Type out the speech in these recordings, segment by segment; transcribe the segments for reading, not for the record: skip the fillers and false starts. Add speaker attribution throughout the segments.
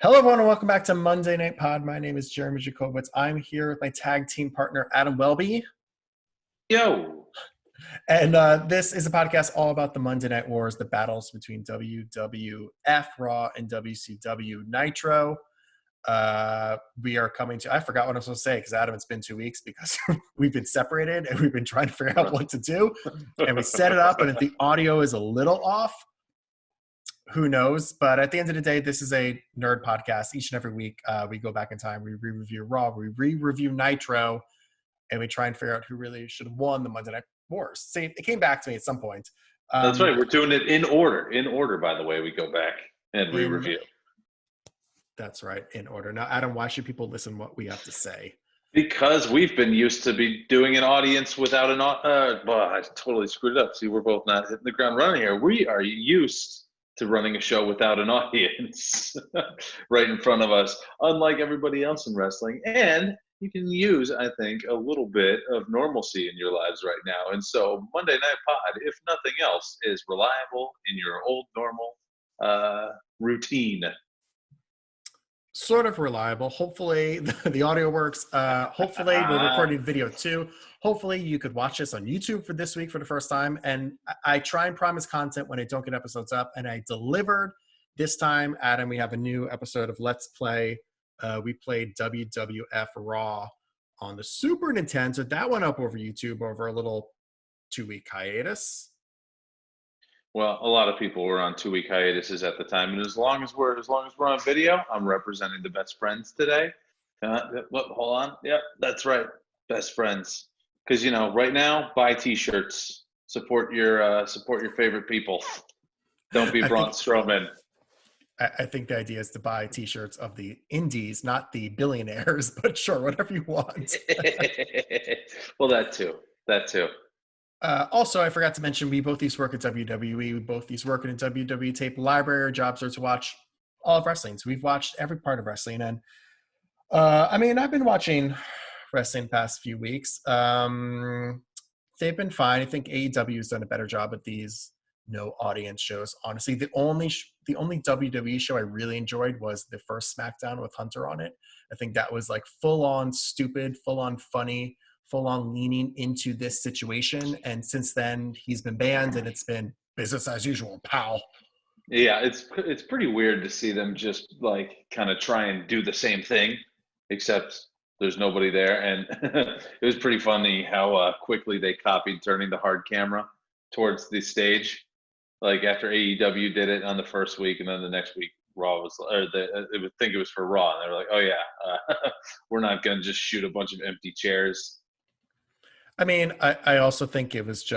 Speaker 1: Hello, everyone, and welcome back to Monday Night Pod. My name is Jeremy Jacobowitz. I'm here with my tag team partner, Adam Welby.
Speaker 2: Yo.
Speaker 1: And this is a podcast all about the Monday Night Wars, the battles between WWF Raw and WCW Nitro. We are coming to, I forgot what I was supposed to say because Adam, it's been 2 weeks because we've been separated and we've been trying to figure out what to do. And we set it up, and if the audio is a little off, who knows? But at the end of the day, this is a nerd podcast. Each and every week, we go back in time, we re-review Raw, we re-review Nitro, and we try and figure out who really should have won the Monday Night Wars. See, it came back to me at some point.
Speaker 2: That's right. We're doing it in order. In order, by the way, we go back and re-review.
Speaker 1: That's right, in order. Now, Adam, why should people listen what we have to say?
Speaker 2: Because we've been used to be doing an audience without an well, I totally screwed it up. See, we're both not hitting the ground running here. We are used to running a show without an audience right in front of us, unlike everybody else in wrestling. And you can use, I think, a little bit of normalcy in your lives right now. And so Monday Night Pod, if nothing else, is reliable in your old normal routine.
Speaker 1: Sort of reliable. Hopefully the audio works. Hopefully we're recording video too. Hopefully you could watch this on YouTube for this week for the first time. And I try and promise content when I don't get episodes up, and I delivered this time. Adam, we have a new episode of Let's Play. We played WWF Raw on the Super Nintendo. That went up over YouTube over a little 2-week hiatus.
Speaker 2: Well, a lot of people were on 2-week hiatuses at the time, and as long as we're on video, I'm representing the best friends today. Hold on. Yep, that's right, best friends. Because right now, buy T-shirts, support your favorite people. Don't be Braun Strowman.
Speaker 1: I think the idea is to buy T-shirts of the indies, not the billionaires. But sure, whatever you want.
Speaker 2: Well, that too.
Speaker 1: Also, I forgot to mention, we both used to work at WWE. We both used to work in a WWE tape library. Our jobs are to watch all of wrestling. So we've watched every part of wrestling. And I've been watching wrestling the past few weeks. They've been fine. I think AEW has done a better job at these no audience shows. Honestly, the only WWE show I really enjoyed was the first SmackDown with Hunter on it. I think that was like full on stupid, full on funny, full on leaning into this situation. And since then he's been banned and it's been business as usual, pal.
Speaker 2: Yeah, it's pretty weird to see them just like kind of try and do the same thing, except there's nobody there. And it was pretty funny how quickly they copied turning the hard camera towards the stage. Like after AEW did it on the first week, and then the next week Raw was, I would think it was for Raw, and they were like, "Oh yeah, we're not gonna just shoot a bunch of empty chairs."
Speaker 1: I also think it was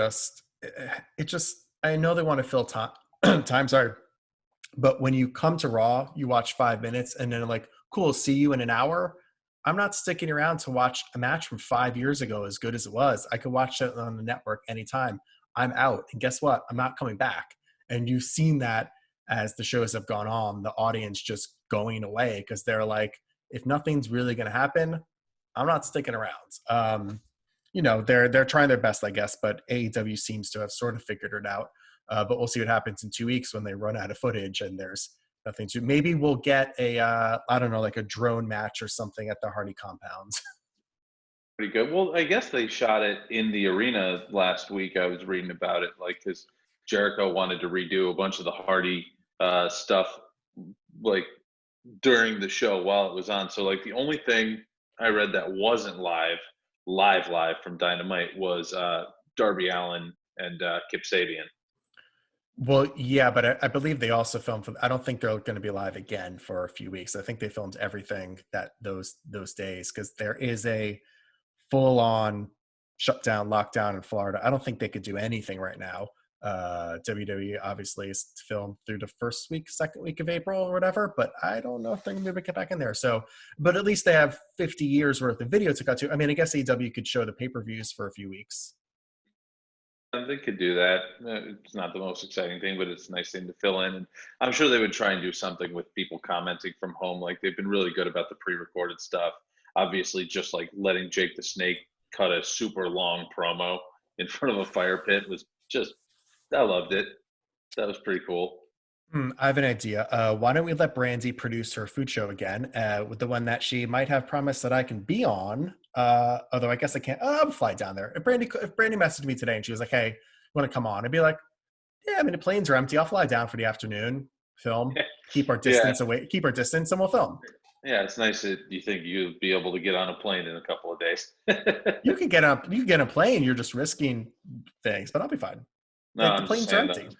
Speaker 1: I know they want to fill time, sorry, but when you come to Raw, you watch 5 minutes and then like, cool, see you in an hour. I'm not sticking around to watch a match from 5 years ago as good as it was. I could watch it on the network anytime. I'm out. And guess what? I'm not coming back. And you've seen that as the shows have gone on, the audience just going away because they're like, if nothing's really going to happen, I'm not sticking around. They're trying their best, I guess, but AEW seems to have sort of figured it out. But we'll see what happens in 2 weeks when they run out of footage and there's nothing to. Maybe we'll get like a drone match or something at the Hardy compounds.
Speaker 2: Pretty good. Well, I guess they shot it in the arena last week. I was reading about it, like, because Jericho wanted to redo a bunch of the Hardy stuff, like, during the show while it was on. So, like, the only thing I read that wasn't live from Dynamite was Darby Allin and Kip Sabian.
Speaker 1: Well, yeah, but I believe they also filmed I don't think they're going to be live again for a few weeks. I think they filmed everything that those days because there is a full-on shutdown, lockdown in Florida. I don't think they could do anything right now. WWE obviously is filmed through the second week of April or whatever, but I don't know if they're going to get back in there. So, but at least they have 50 years worth of video to cut to. I guess AEW could show the pay-per-views for a few weeks.
Speaker 2: They could do that. It's not the most exciting thing, but it's a nice thing to fill in. And I'm sure they would try and do something with people commenting from home. Like they've been really good about the pre-recorded stuff. Obviously, just like letting Jake the Snake cut a super long promo in front of a fire pit was just, I loved it. That was pretty cool.
Speaker 1: I have an idea. Why don't we let Brandy produce her food show again, with the one that she might have promised that I can be on? Although I guess I can't. I'll fly down there. If Brandy messaged me today and she was like, "Hey, want to come on?" I'd be like, "Yeah, I mean the planes are empty. I'll fly down for the afternoon, film, keep our
Speaker 2: Yeah,
Speaker 1: distance away, keep our distance, and we'll film."
Speaker 2: yeah, it's nice that you think you'd be able to get on a plane in a couple of days.
Speaker 1: You can get a plane. You're just risking things, but I'll be fine.
Speaker 2: No,
Speaker 1: Like the
Speaker 2: I'm just
Speaker 1: planes are
Speaker 2: saying
Speaker 1: empty.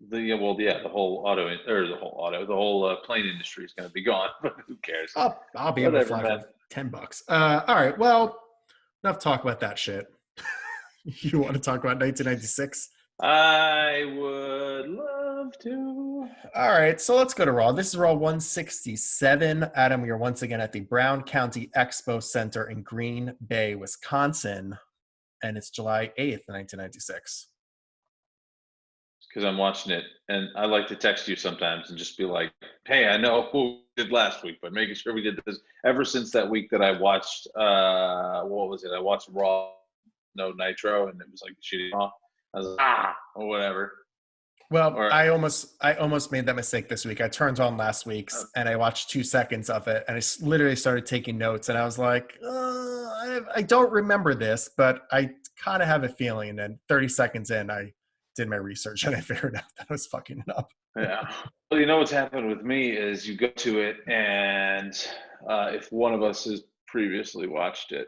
Speaker 2: the whole the whole plane industry is going to be gone. But who cares?
Speaker 1: I'll be able to
Speaker 2: Whatever,
Speaker 1: fly
Speaker 2: man.
Speaker 1: for $10. All right. Well, enough talk about that shit. You want to talk about 1996?
Speaker 2: I would love to.
Speaker 1: All right, so let's go to Raw. This is Raw 167. Adam, we are once again at the Brown County Expo Center in Green Bay, Wisconsin, and it's July 8th, 1996.
Speaker 2: Because I'm watching it, and I like to text you sometimes and just be like, "Hey, I know who we did last week, but making sure we did this." Ever since that week that I watched, what was it? I watched Raw, no Nitro, and it was like shitty Raw. I was like, or whatever.
Speaker 1: Well,
Speaker 2: Or
Speaker 1: I almost made that mistake this week. I turned on last
Speaker 2: uh,
Speaker 1: week's and I watched 2 seconds of it, and literally started taking notes. And I was like, I don't remember this, but I kind of have a feeling. And then 30 seconds in, I did my research and I figured out that I was fucking it up.
Speaker 2: yeah. Well, you know what's happened with me is you go to it, and if one of us has previously watched it,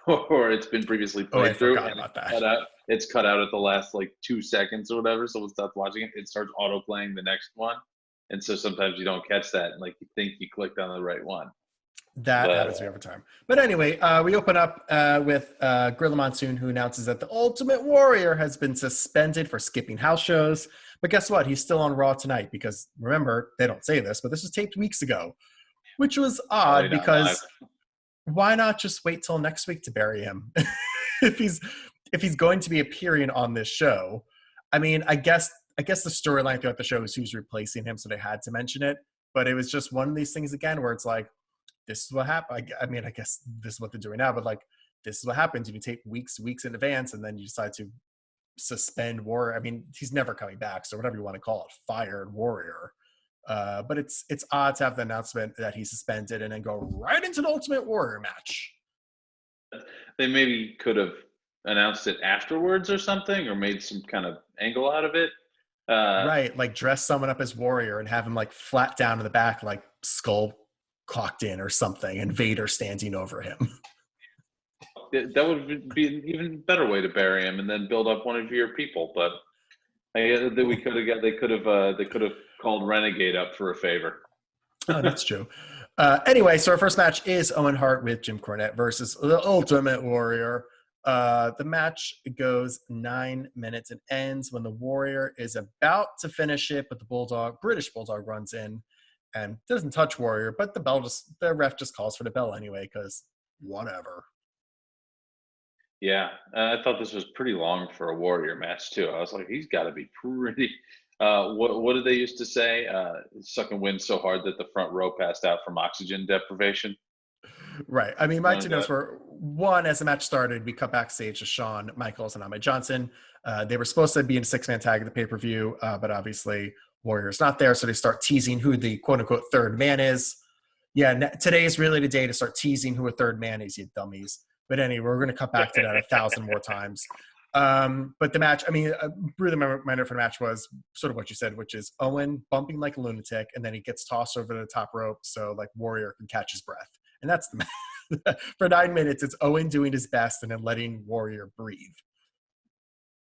Speaker 2: or it's been previously
Speaker 1: Oh, I
Speaker 2: played through,
Speaker 1: forgot
Speaker 2: and
Speaker 1: about that.
Speaker 2: it's cut out at the last like 2 seconds or whatever. So we'll stop watching it. It starts auto playing the next one, and so sometimes you don't catch that, and like you think you clicked on the right one,
Speaker 1: That
Speaker 2: but
Speaker 1: happens to me over time. But anyway, we open up with Gorilla Monsoon, who announces that the Ultimate Warrior has been suspended for skipping house shows. But guess what? He's still on Raw tonight because remember, they don't say this, but this was taped weeks ago, which was
Speaker 2: probably
Speaker 1: odd
Speaker 2: not live.
Speaker 1: because why not just wait till next week to bury him if he's going to be appearing on this show? I mean, I guess the storyline throughout the show is who's replacing him, so they had to mention it. But it was just one of these things again where it's like, this is what happened. I mean, I guess this is what they're doing now, but like, this is what happens if you take weeks in advance and then you decide to suspend Warrior. I mean, he's never coming back, so whatever you want to call it, fired Warrior. But it's odd to have the announcement that he's suspended and then go right into the Ultimate Warrior match.
Speaker 2: They maybe could have announced it afterwards or something, or made some kind of angle out of it. Uh,
Speaker 1: Right, like dress someone up as Warrior and have him like flat down in the back, like skull cocked in or something, and Vader standing over him.
Speaker 2: that would be an even better way to bury him, and then build up one of your people. But we could have got they could have called Renegade up for a favor.
Speaker 1: Oh, that's true. Anyway, so our first match is Owen Hart with Jim Cornette versus the Ultimate Warrior. The match goes 9 minutes and ends when the Warrior is about to finish it, but the British Bulldog runs in and doesn't touch Warrior, but the ref just calls for the bell anyway, because whatever.
Speaker 2: Yeah, I thought this was pretty long for a Warrior match too. I was like, he's got to be pretty. What did they used to say? Sucking wind so hard that the front row passed out from oxygen deprivation.
Speaker 1: Right. I mean, my
Speaker 2: Something
Speaker 1: two
Speaker 2: like
Speaker 1: notes were one, as the match started, we cut backstage to Shawn Michaels and Ahmed Johnson. They were supposed to be in a 6-man tag at the pay per view, but obviously Warrior's not there. So they start teasing who the quote unquote third man is. Yeah, today is really the day to start teasing who a third man is, you dummies. But anyway, we're going to cut back to that 1,000 more times. But the match, I mean, really my reminder for the match was sort of what you said, which is Owen bumping like a lunatic, and then he gets tossed over the top rope so like Warrior can catch his breath. And that's the match. For 9 minutes, it's Owen doing his best and then letting Warrior breathe.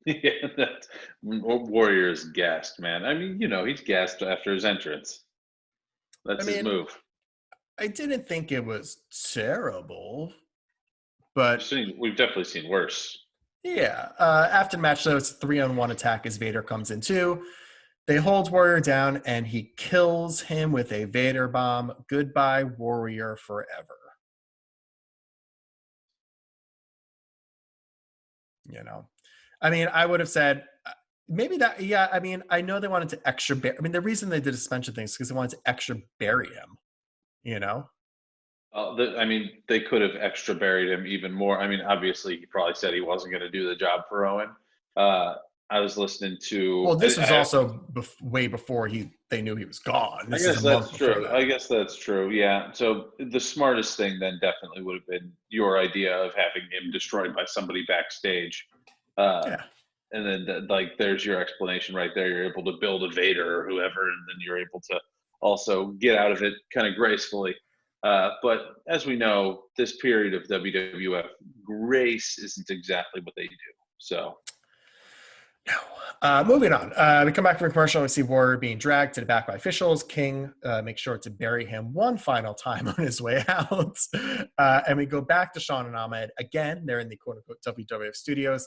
Speaker 2: yeah, that Warrior is gassed, man. I mean, he's gassed after his entrance.
Speaker 1: I
Speaker 2: That's his
Speaker 1: mean,
Speaker 2: move.
Speaker 1: I didn't think it was terrible, but
Speaker 2: We've definitely seen worse.
Speaker 1: yeah. After the match, though, it's a 3-on-1 attack as Vader comes in too. They hold Warrior down and he kills him with a Vader bomb. Goodbye, Warrior, forever. You know, I mean, I would have said maybe that. Yeah, I mean, I know they wanted to I mean, the reason they did a suspension thing is because they wanted to extra bury him. You know,
Speaker 2: I mean, they could have extra buried him even more. I mean, obviously, he probably said he wasn't going to do the job for Owen. Uh, I was listening to.
Speaker 1: Well, this was also way before they knew he was gone.
Speaker 2: I
Speaker 1: This is
Speaker 2: guess
Speaker 1: a
Speaker 2: that's
Speaker 1: month before
Speaker 2: true.
Speaker 1: that.
Speaker 2: I guess that's true. Yeah. So the smartest thing then definitely would have been your idea of having him destroyed by somebody backstage. Uh,
Speaker 1: Yeah.
Speaker 2: and then like there's your explanation right there. You're able to build a Vader or whoever, and then you're able to also get out of it kind of gracefully. But as we know, this period of WWF, grace isn't exactly what they do. So
Speaker 1: No. Moving on. We come back from a commercial and we see Warrior being dragged to the back by officials. King makes sure to bury him one final time on his way out. And we go back to Shawn and Ahmed. Again, they're in the quote-unquote WWF studios.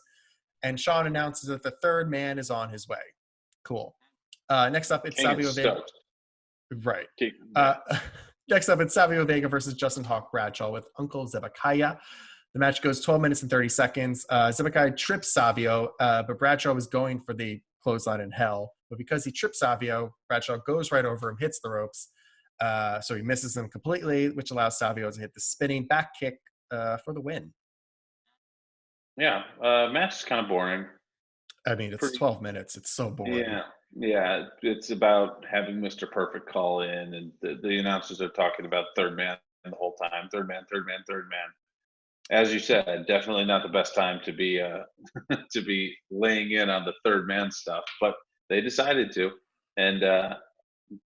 Speaker 1: And Shawn announces that the third man is on his way. Cool. Next up, it's
Speaker 2: King
Speaker 1: Savio
Speaker 2: is
Speaker 1: Vega.
Speaker 2: stoked.
Speaker 1: Right.
Speaker 2: King,
Speaker 1: Next up, it's Savio Vega versus Justin Hawk Bradshaw with Uncle Zebekiah. The match goes 12 minutes and 30 seconds. Zebekiah trips Savio, but Bradshaw was going for the clothesline in hell. But because he trips Savio, Bradshaw goes right over him, hits the ropes. So he misses him completely, which allows Savio to hit the spinning back kick for the win.
Speaker 2: Yeah. Match is kind of boring.
Speaker 1: I mean, it's 12 minutes. It's so boring.
Speaker 2: Yeah. It's about having Mr. Perfect call in, and the announcers are talking about third man the whole time. Third man. As you said, definitely not the best time to be to be laying in on the third man stuff, but they decided to, and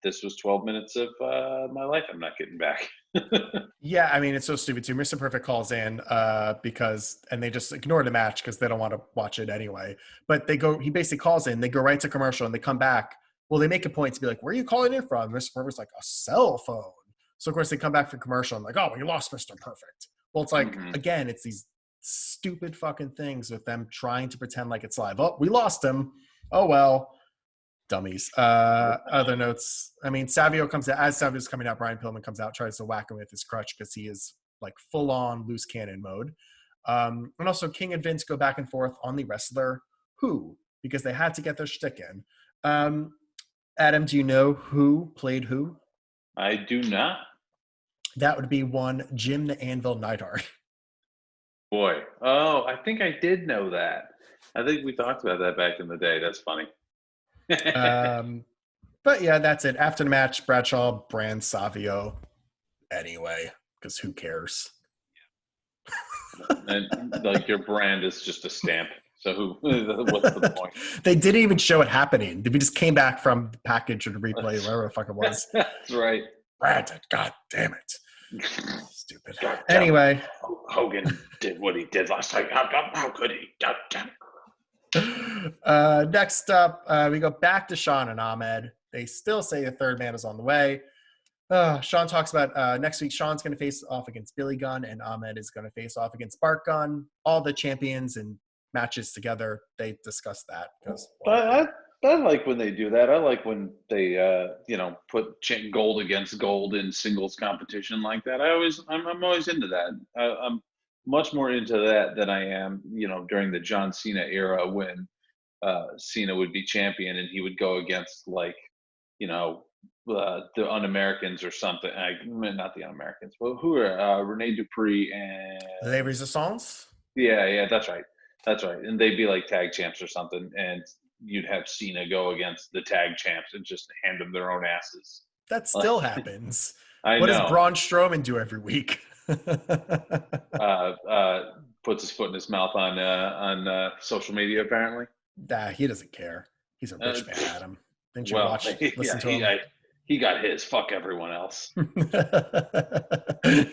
Speaker 2: this was 12 minutes of my life I'm not getting back.
Speaker 1: Yeah, I mean, it's so stupid too. Mr. Perfect calls in and they just ignore the match because they don't want to watch it anyway. But he basically calls in, they go right to commercial and they come back. Well, they make a point to be like, where are you calling in from? Mr. Perfect's like, a cell phone. So of course they come back for commercial and like, oh, we lost Mr. Perfect. Well, it's like, again, it's these stupid fucking things with them trying to pretend like it's live. Oh, we lost him. Oh, well, dummies. Other notes. I mean, Savio comes out. As Savio's coming out, Brian Pillman comes out, tries to whack him with his crutch because he is like full on loose cannon mode. And also King and Vince go back and forth on the wrestler who, because they had to get their shtick in. Adam, do you know who played who?
Speaker 2: I do not.
Speaker 1: That would be one Jim the Anvil Neidhart.
Speaker 2: Boy. Oh, I think I did know that. I think we talked about that back in the day. That's funny.
Speaker 1: But yeah, that's it. After the match, Bradshaw brands Savio anyway, because who cares?
Speaker 2: And like your brand is just a stamp. So what's the point?
Speaker 1: They didn't even show it happening. We just came back from the package or the replay, whatever the fuck it was.
Speaker 2: That's right.
Speaker 1: Branded, god damn it. Stupid.
Speaker 2: God,
Speaker 1: anyway.
Speaker 2: Hogan did what he did last time. How could he? God damn
Speaker 1: it. Next up, we go back to Shawn and Ahmed. They still say the third man is on the way. Shawn talks about next week, Shawn's going to face off against Billy Gunn, and Ahmed is going to face off against Bart Gunn. All the champions and matches together. They discuss that.
Speaker 2: I like when they do that. I like when they, put gold against gold in singles competition like that. I'm always into that. I'm much more into that than I am, during the John Cena era when Cena would be champion and he would go against the Un-Americans or something. Not the Un-Americans, but who are Rene Dupree and
Speaker 1: Les Resistance?
Speaker 2: Yeah, that's right. And they'd be like tag champs or something, and you'd have Cena go against the tag champs and just hand them their own asses.
Speaker 1: That still happens.
Speaker 2: What
Speaker 1: does Braun Strowman do every week?
Speaker 2: Puts his foot in his mouth on social media, apparently.
Speaker 1: Nah, he doesn't care. He's a rich man, Adam. Didn't you listen to him?
Speaker 2: He got his. Fuck everyone else.
Speaker 1: He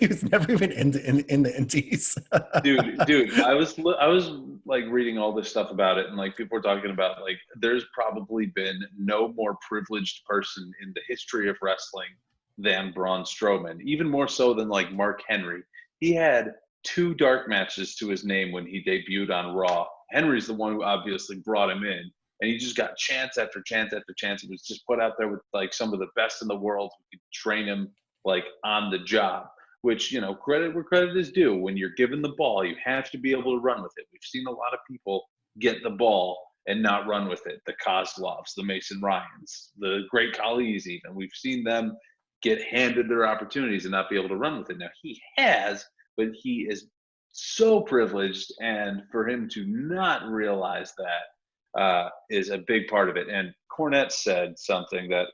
Speaker 1: was never even in the indies.
Speaker 2: dude, I was like reading all this stuff about it, and like people were talking about like there's probably been no more privileged person in the history of wrestling than Braun Strowman, even more so than like Mark Henry. He had 2 dark matches to his name when he debuted on Raw. Henry's the one who obviously brought him in. And he just got chance after chance after chance. He was just put out there with like some of the best in the world who could train him like on the job, which, credit where credit is due. When you're given the ball, you have to be able to run with it. We've seen a lot of people get the ball and not run with it. The Kozlovs, the Mason Ryans, the Great Khali's even. We've seen them get handed their opportunities and not be able to run with it. Now he has, but he is so privileged. And for him to not realize that, is a big part of it. And Cornette said something that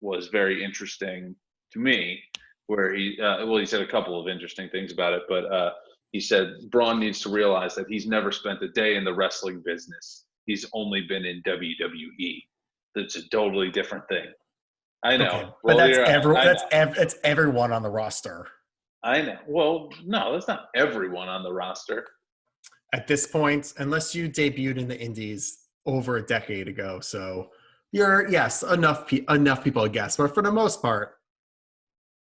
Speaker 2: was very interesting to me, where he said a couple of interesting things about it, but he said Braun needs to realize that he's never spent a day in the wrestling business. He's only been in WWE. That's a totally different thing. I know.
Speaker 1: Okay, but that's everyone on the roster.
Speaker 2: I know. Well, no, that's not everyone on the roster.
Speaker 1: At this point, unless you debuted in the Indies over a decade ago. So you're, yes, enough people, I guess. But for the most part,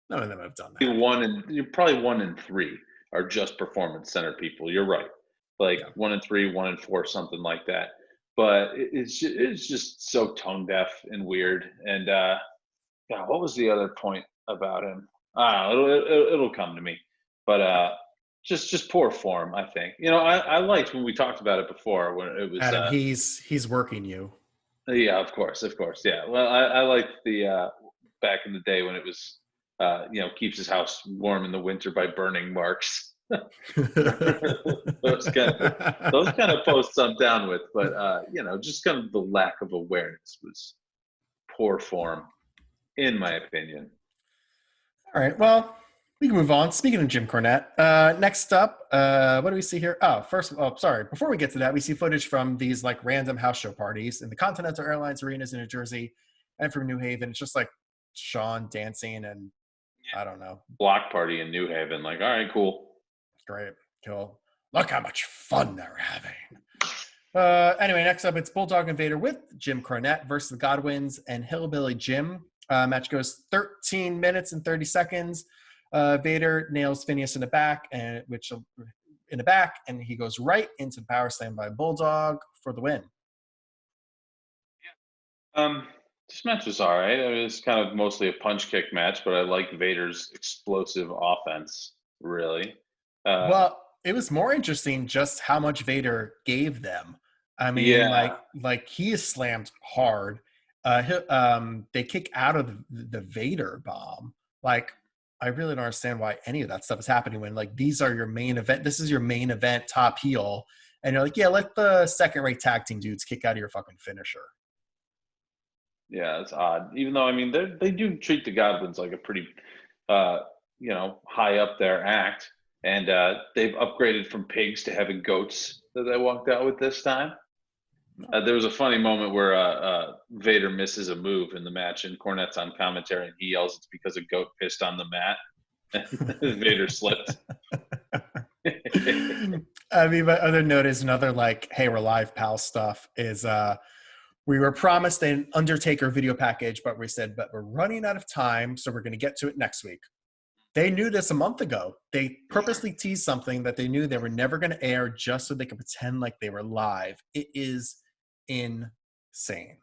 Speaker 1: none of them have done that.
Speaker 2: You're probably 1 in 3 are just performance center people. You're right. Like 1 in 3, 1 in 4, something like that. But it's just so tone deaf and weird. And what was the other point about him? It'll come to me. But just poor form, I think. I liked when we talked about it before when it was
Speaker 1: Adam, he's working you.
Speaker 2: Yeah, of course. Yeah. Well, I liked the back in the day when it was keeps his house warm in the winter by burning marks. those kind of posts I'm down with, but just kind of the lack of awareness was poor form, in my opinion.
Speaker 1: All right, well, we can move on. Speaking of Jim Cornette, next up, what do we see here? Before we get to that, we see footage from these like random house show parties in the Continental Airlines arenas in New Jersey and from New Haven. It's just like Shawn dancing and I don't know.
Speaker 2: Block party in New Haven. Like, all right, cool.
Speaker 1: Great. Cool. Look how much fun they're having. Anyway, next up, it's Bulldog and Vader with Jim Cornette versus the Godwins and Hillbilly Jim. Match goes 13 minutes and 30 seconds. Vader nails Phineas in the back, and he goes right into the power slam by Bulldog for the win.
Speaker 2: This match was all right. It was kind of mostly a punch kick match, but I like Vader's explosive offense, really.
Speaker 1: Well, it was more interesting just how much Vader gave them. I mean, like he is slammed hard. They kick out of the Vader bomb. Like, I really don't understand why any of that stuff is happening when like these are your main event. This is your main event top heel, and you're like, yeah, let the second-rate tag team dudes kick out of your fucking finisher.
Speaker 2: Yeah, it's odd. Even though, I mean, they do treat the Godwins like a pretty, high up their act. And they've upgraded from pigs to having goats that they walked out with this time. There was a funny moment where Vader misses a move in the match, and Cornette's on commentary, and he yells it's because a goat pissed on the mat. And Vader slipped.
Speaker 1: I mean, my other note is another like, hey, we're live, pal stuff is we were promised an Undertaker video package, but we're running out of time, so we're going to get to it next week. They knew this a month ago. They purposely teased something that they knew they were never going to air just so they could pretend like they were live. It is insane.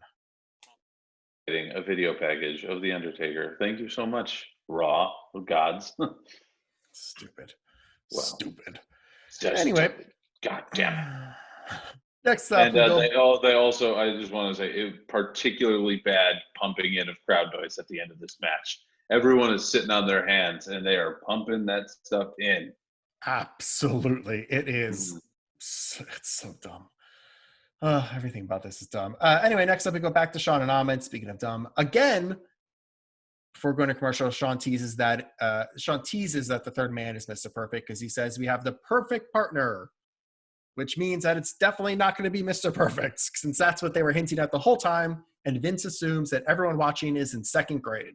Speaker 2: Getting a video package of The Undertaker. Thank you so much, Raw gods.
Speaker 1: Stupid.
Speaker 2: Wow.
Speaker 1: Stupid.
Speaker 2: Anyway. God damn it.
Speaker 1: Next up.
Speaker 2: And they also, I just want to say, it particularly bad pumping in of crowd noise at the end of this match. Everyone is sitting on their hands, and they are pumping that stuff in.
Speaker 1: Absolutely. It is. It's so dumb. Everything about this is dumb. Anyway, next up, we go back to Shawn and Ahmed. Speaking of dumb, again, before going to commercial, Shawn teases that the third man is Mr. Perfect because he says we have the perfect partner, which means that it's definitely not going to be Mr. Perfect, since that's what they were hinting at the whole time, and Vince assumes that everyone watching is in second grade.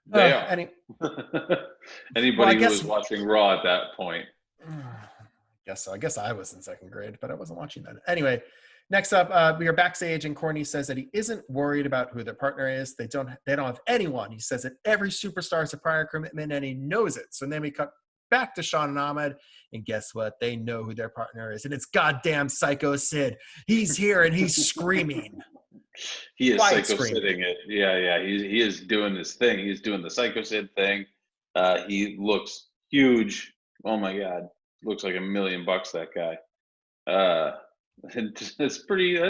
Speaker 2: They are. Anybody who was watching Raw at that point.
Speaker 1: Guess so. I guess I was in second grade, but I wasn't watching that. Anyway, next up, we are backstage, and Corny says that he isn't worried about who their partner is. They don't have anyone. He says that every superstar has a prior commitment, and he knows it. So then we cut back to Shawn and Ahmed, and guess what? They know who their partner is, and it's goddamn Psycho Sid. He's here, and he's screaming.
Speaker 2: He is Psycho Siding it. Yeah. He is doing this thing. He's doing the Psycho Sid thing. He looks huge. Oh my God. Looks like $1 million, that guy. And it's pretty,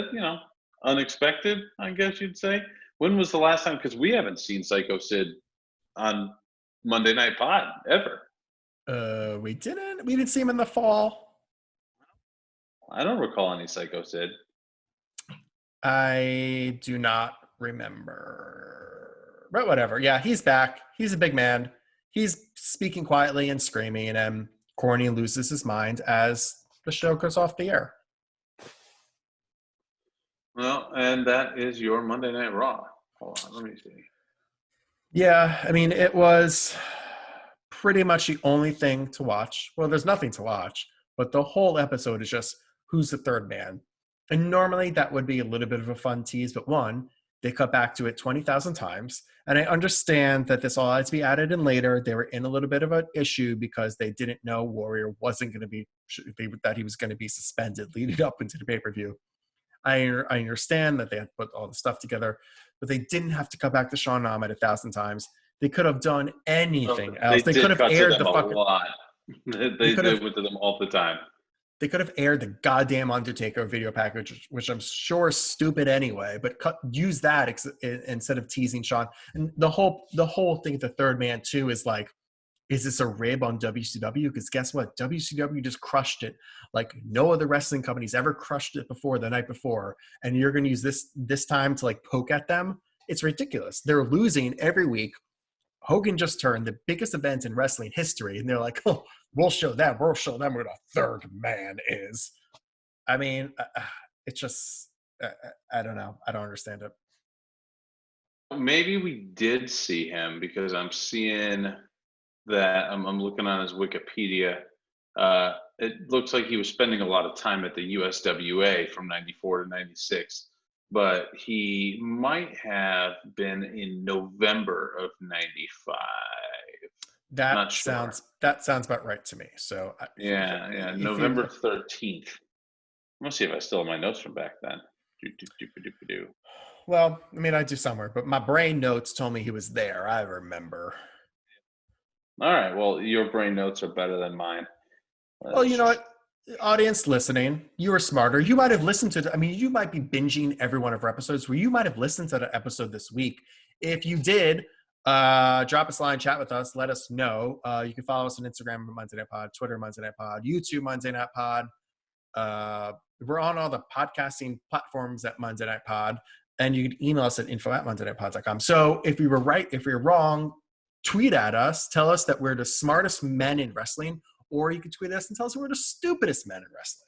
Speaker 2: unexpected, I guess you'd say. When was the last time? Because we haven't seen Psycho Sid on Monday Night Pod ever.
Speaker 1: We didn't see him in the fall.
Speaker 2: I don't recall any Psycho Sid.
Speaker 1: I do not remember. But whatever. Yeah, he's back. He's a big man. He's speaking quietly and screaming, and Corny loses his mind as the show goes off the air.
Speaker 2: Well, and that is your Monday Night Raw. Hold on, let me see.
Speaker 1: Yeah, I mean, it was pretty much the only thing to watch. Well, there's nothing to watch, but the whole episode is just who's the third man. And normally that would be a little bit of a fun tease, but one, they cut back to it 20,000 times. And I understand that this all had to be added in later. They were in a little bit of an issue because they didn't know Warrior wasn't going to be, that he was going to be suspended leading up into the pay-per-view. I understand that they had to put all the stuff together, but they didn't have to cut back to Shawn and Ahmed 1,000 times. They could have done anything else. They could have aired the fucking
Speaker 2: lot. They did with them all the time.
Speaker 1: They could have aired the goddamn Undertaker video package, which I'm sure is stupid anyway, but use that instead of teasing Shawn. And the whole thing with the third man too is like, is this a rib on WCW? Because guess what? WCW just crushed it like no other wrestling company's ever crushed it before the night before. And you're going to use this time to like poke at them? It's ridiculous. They're losing every week. Hogan just turned the biggest event in wrestling history. And they're like, oh, we'll show them what a third man is. I mean, it's just, I don't know. I don't understand it.
Speaker 2: Maybe we did see him because I'm seeing that I'm looking on his Wikipedia. It looks like he was spending a lot of time at the USWA from 94 to 96, but he might have been in November of 95.
Speaker 1: That sounds about right to me. So
Speaker 2: yeah, November 13th. I'm gonna see if I still have my notes from back then.
Speaker 1: Well, I mean, I do somewhere, but my brain notes told me he was there. I remember.
Speaker 2: All right. Well, your brain notes are better than mine.
Speaker 1: Well, you know what? Audience listening, you were smarter. You might have listened to, you might be binging every one of our episodes where you might have listened to the episode this week. If you did, drop us a line, chat with us, let us know. You can follow us on Instagram, Monday Night Pod, Twitter, Monday Night Pod, YouTube, Monday Night Pod. We're on all the podcasting platforms at Monday Night Pod, and you can email us at info@mondaynightpod.com. So if we were right, if we were wrong, tweet at us, tell us that we're the smartest men in wrestling, or you can tweet us and tell us we're the stupidest men in wrestling.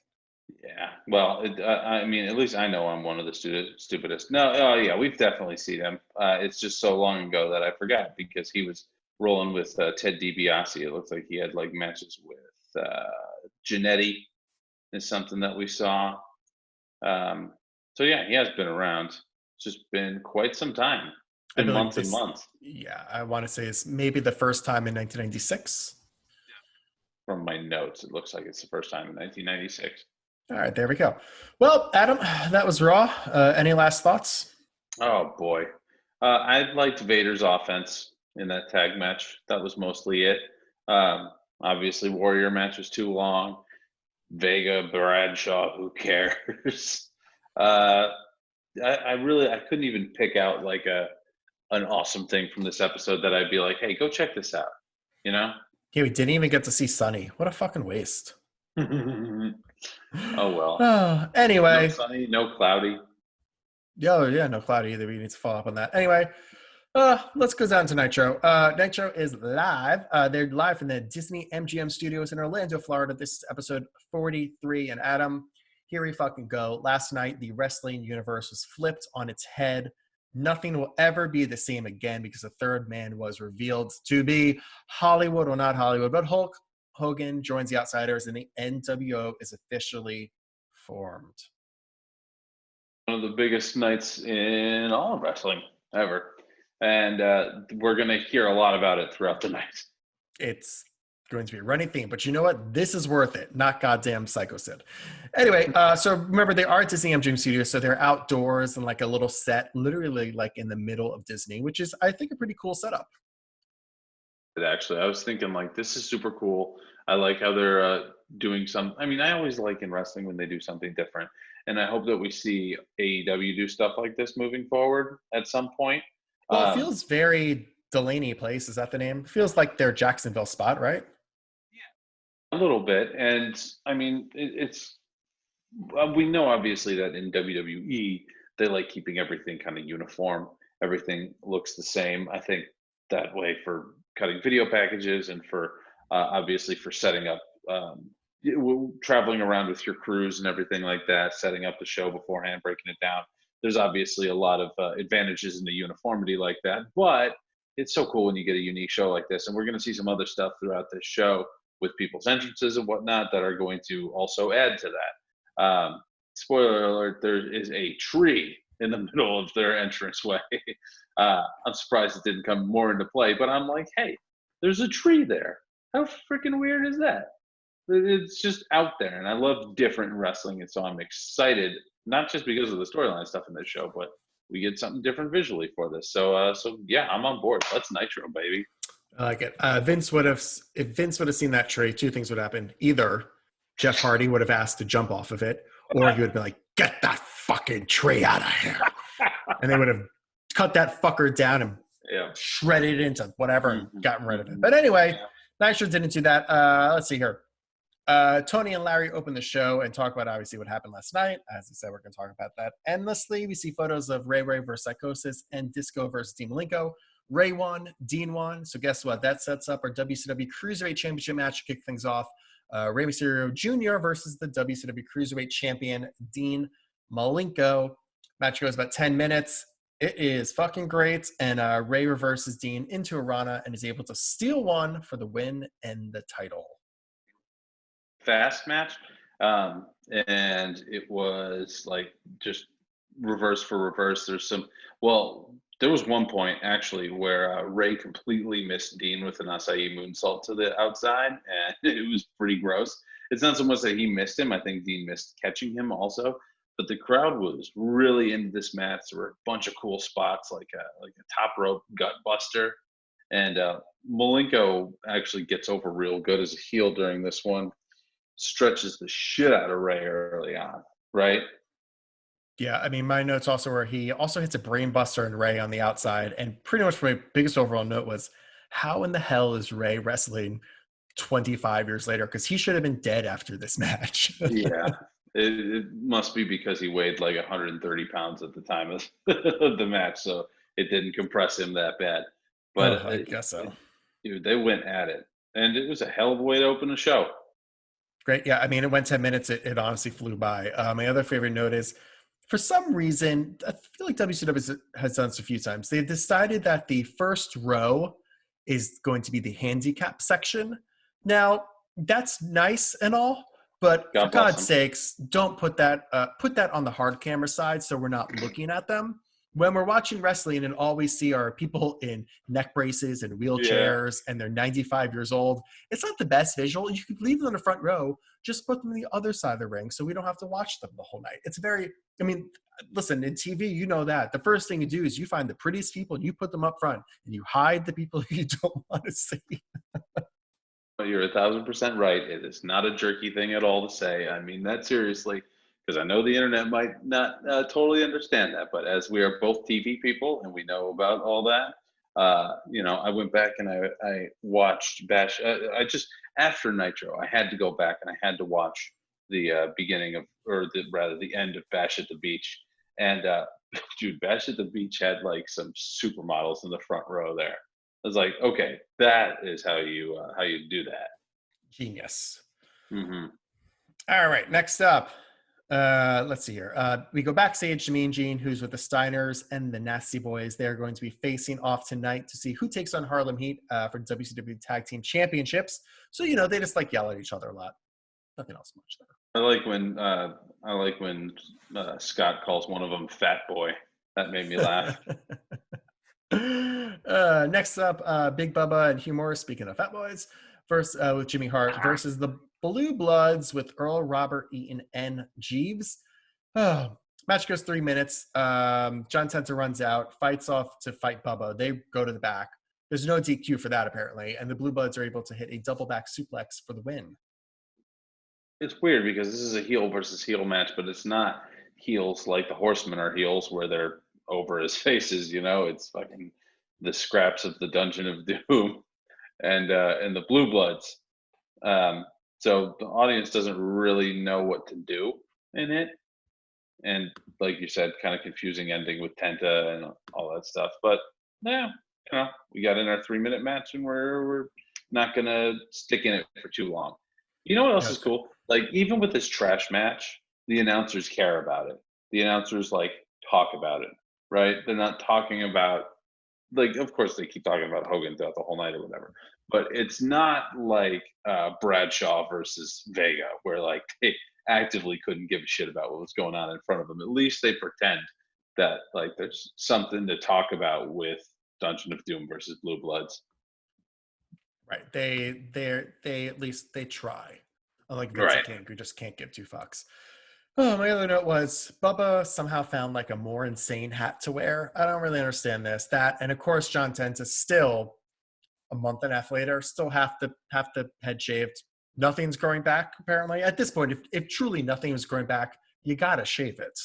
Speaker 2: Yeah, well, I mean, at least I know I'm one of the stupidest. No, yeah, we've definitely seen him. It's just so long ago that I forgot because he was rolling with Ted DiBiase. It looks like he had like matches with Jannetty is something that we saw. So yeah, he has been around. It's just been quite some time. It's been months and months.
Speaker 1: Yeah, I want to say it's maybe the first time in 1996.
Speaker 2: From my notes, it looks like it's the first time in 1996.
Speaker 1: All right, there we go. Well, Adam, that was Raw. Any last thoughts?
Speaker 2: Oh boy, I liked Vader's offense in that tag match. That was mostly it. Obviously, Warrior match was too long. Vega, Bradshaw, who cares? I couldn't even pick out like an awesome thing from this episode that I'd be like, hey, go check this out. You know?
Speaker 1: Yeah, we didn't even get to see Sunny. What a fucking waste.
Speaker 2: Oh well.
Speaker 1: Anyway.
Speaker 2: No Sunny, no Cloudy.
Speaker 1: Yeah, no Cloudy either. We need to follow up on that. Anyway, let's go down to Nitro. Nitro is live. They're live from the Disney MGM studios in Orlando, Florida. This is episode 43. And Adam, here we fucking go. Last night, the wrestling universe was flipped on its head. Nothing will ever be the same again because the third man was revealed to be Hollywood, or not Hollywood, but Hulk Hogan joins the Outsiders and the NWO is officially formed.
Speaker 2: One of the biggest nights in all of wrestling ever. And we're going to hear a lot about it throughout the night.
Speaker 1: It's going to be a running theme, but you know what? This is worth it, not goddamn Psycho Sid. Anyway, so remember, they are at Disney MGM Studios, so they're outdoors and like a little set, literally like in the middle of Disney, which is, I think, a pretty cool setup.
Speaker 2: Actually, I was thinking like, this is super cool. I like how they're doing some. I mean, I always like in wrestling when they do something different, and I hope that we see AEW do stuff like this moving forward at some point.
Speaker 1: Well, it feels very Delaney Place. Is that the name? It feels like their Jacksonville spot, right?
Speaker 2: Yeah, a little bit. And I mean, it's we know obviously that in WWE they like keeping everything kind of uniform. Everything looks the same. I think that way for cutting video packages and for obviously for setting up traveling around with your crews and everything like that, setting up the show beforehand, breaking it down. There's obviously a lot of advantages in the uniformity like that, but it's so cool when you get a unique show like this. And we're going to see some other stuff throughout this show with people's entrances and whatnot that are going to also add to that. Spoiler alert: there is a tree in the middle of their entranceway. I'm surprised it didn't come more into play, but I'm like, hey, there's a tree there. How freaking weird is that? It's just out there, and I love different wrestling, and so I'm excited, not just because of the storyline stuff in this show, but we get something different visually for this. So yeah, I'm on board. Let's Nitro, baby.
Speaker 1: I like it. If Vince would have seen that tree, two things would happen. Either Jeff Hardy would have asked to jump off of it, or he would be like, "Get that fucking tree out of here," and they would have cut that fucker down and shredded it into whatever and gotten rid of it. But anyway, Nitro didn't do that. Let's see here. Tony and Larry open the show and talk about obviously what happened last night. As I said, we're going to talk about that endlessly. We see photos of Ray versus Psychosis and Disco versus Dean Malenko. Ray won, Dean won. So guess what? That sets up our WCW Cruiserweight Championship match to kick things off. Rey Mysterio Jr. versus the WCW Cruiserweight Champion Dean Malenko. Match goes about 10 minutes. It is fucking great. And Ray reverses Dean into a Rana and is able to steal one for the win and the title.
Speaker 2: Fast match, and it was like just reverse for reverse. There was one point actually where Ray completely missed Dean with an acai moonsault to the outside, and it was pretty gross. It's not so much that he missed him. I think Dean missed catching him also, but the crowd was really into this match. There were a bunch of cool spots like a top rope gut buster, and Malenko actually gets over real good as a heel during this one. Stretches the shit out of Ray early on, right?
Speaker 1: Yeah, I mean, my notes also were he also hits a brain buster in Ray on the outside. And pretty much my biggest overall note was, how in the hell is Ray wrestling 25 years later? Because he should have been dead after this match.
Speaker 2: Yeah, it must be because he weighed like 130 pounds at the time of the match, so it didn't compress him that bad. But
Speaker 1: I guess so.
Speaker 2: Dude, they went at it, and it was a hell of a way to open the show.
Speaker 1: Great. Yeah, I mean, it went 10 minutes. It honestly flew by. My other favorite note is, for some reason, I feel like WCW has done this a few times. They've decided that the first row is going to be the handicap section. Now, that's nice and all, but for God's sakes, don't put that on the hard camera side so we're not looking at them. When we're watching wrestling and all we see are people in neck braces and wheelchairs and they're 95 years old, it's not the best visual. You could leave them in the front row, just put them on the other side of the ring so we don't have to watch them the whole night. It's listen, in TV, you know that. The first thing you do is you find the prettiest people and you put them up front and you hide the people you don't want to see.
Speaker 2: You're 1,000% right. It is not a jerky thing at all to say. I mean that seriously. Because I know the internet might not totally understand that, but as we are both TV people and we know about all that, I went back and I watched Bash. I just after Nitro, I had to go back and I had to watch the beginning of, or the end of Bash at the Beach. And dude, Bash at the Beach had like some supermodels in the front row there. I was like, okay, that is how you do that.
Speaker 1: Genius.
Speaker 2: Mm-hmm.
Speaker 1: All right, next up. Let's see here. We go backstage to Mean Gene, who's with the Steiners and the Nasty Boys. They're going to be facing off tonight to see who takes on Harlem Heat for WCW Tag Team Championships. So, they just like yell at each other a lot. Nothing else much there.
Speaker 2: I like when Scott calls one of them Fat Boy. That made me laugh.
Speaker 1: Next up, Big Bubba and Hugh Morris, speaking of Fat Boys, first with Jimmy Hart versus the Blue Bloods with Earl, Robert, Eaton, and Jeeves. Match goes 3 minutes. John Tenta runs out, fights off to fight Bubba. They go to the back. There's no DQ for that, apparently, and the Blue Bloods are able to hit a double back suplex for the win.
Speaker 2: It's weird because this is a heel versus heel match, but it's not heels like the Horsemen are heels where they're over his faces. It's fucking the scraps of the Dungeon of Doom and the Blue Bloods. So the audience doesn't really know what to do. in it. And like you said, kind of confusing ending with Tenta and all that stuff. But yeah, we got in our 3-minute match, and we're not gonna stick in it for too long. You know what else is
Speaker 1: Yes.
Speaker 2: cool? Like even with this trash match, the announcers care about it. The announcers like talk about it, right? They're not talking about like, of course, they keep talking about Hogan throughout the whole night or whatever, but it's not like Bradshaw versus Vega, where like they actively couldn't give a shit about what was going on in front of them. At least they pretend that like there's something to talk about with Dungeon of Doom versus Blue Bloods.
Speaker 1: Right. They at least they try. Unlike Vince and
Speaker 2: Right.
Speaker 1: King, who just can't give two fucks. Oh, my other note was Bubba somehow found like a more insane hat to wear. I don't really understand this. That, and of course, John Tenta still a month and a half later, still have the head shaved. Nothing's growing back, apparently. At this point, if truly nothing was growing back, you gotta shave it.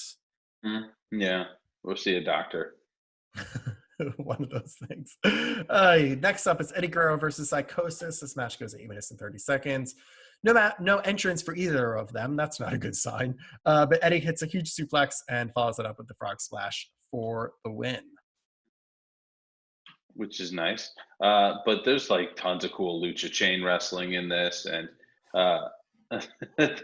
Speaker 2: Yeah. We'll see a doctor.
Speaker 1: One of those things. Next up is Eddie Guerrero versus Psychosis. This match goes 8 minutes and 30 seconds. No entrance for either of them. That's not a good sign. But Eddie hits a huge suplex and follows it up with the frog splash for the win.
Speaker 2: Which is nice. But there's like tons of cool lucha chain wrestling in this, and uh,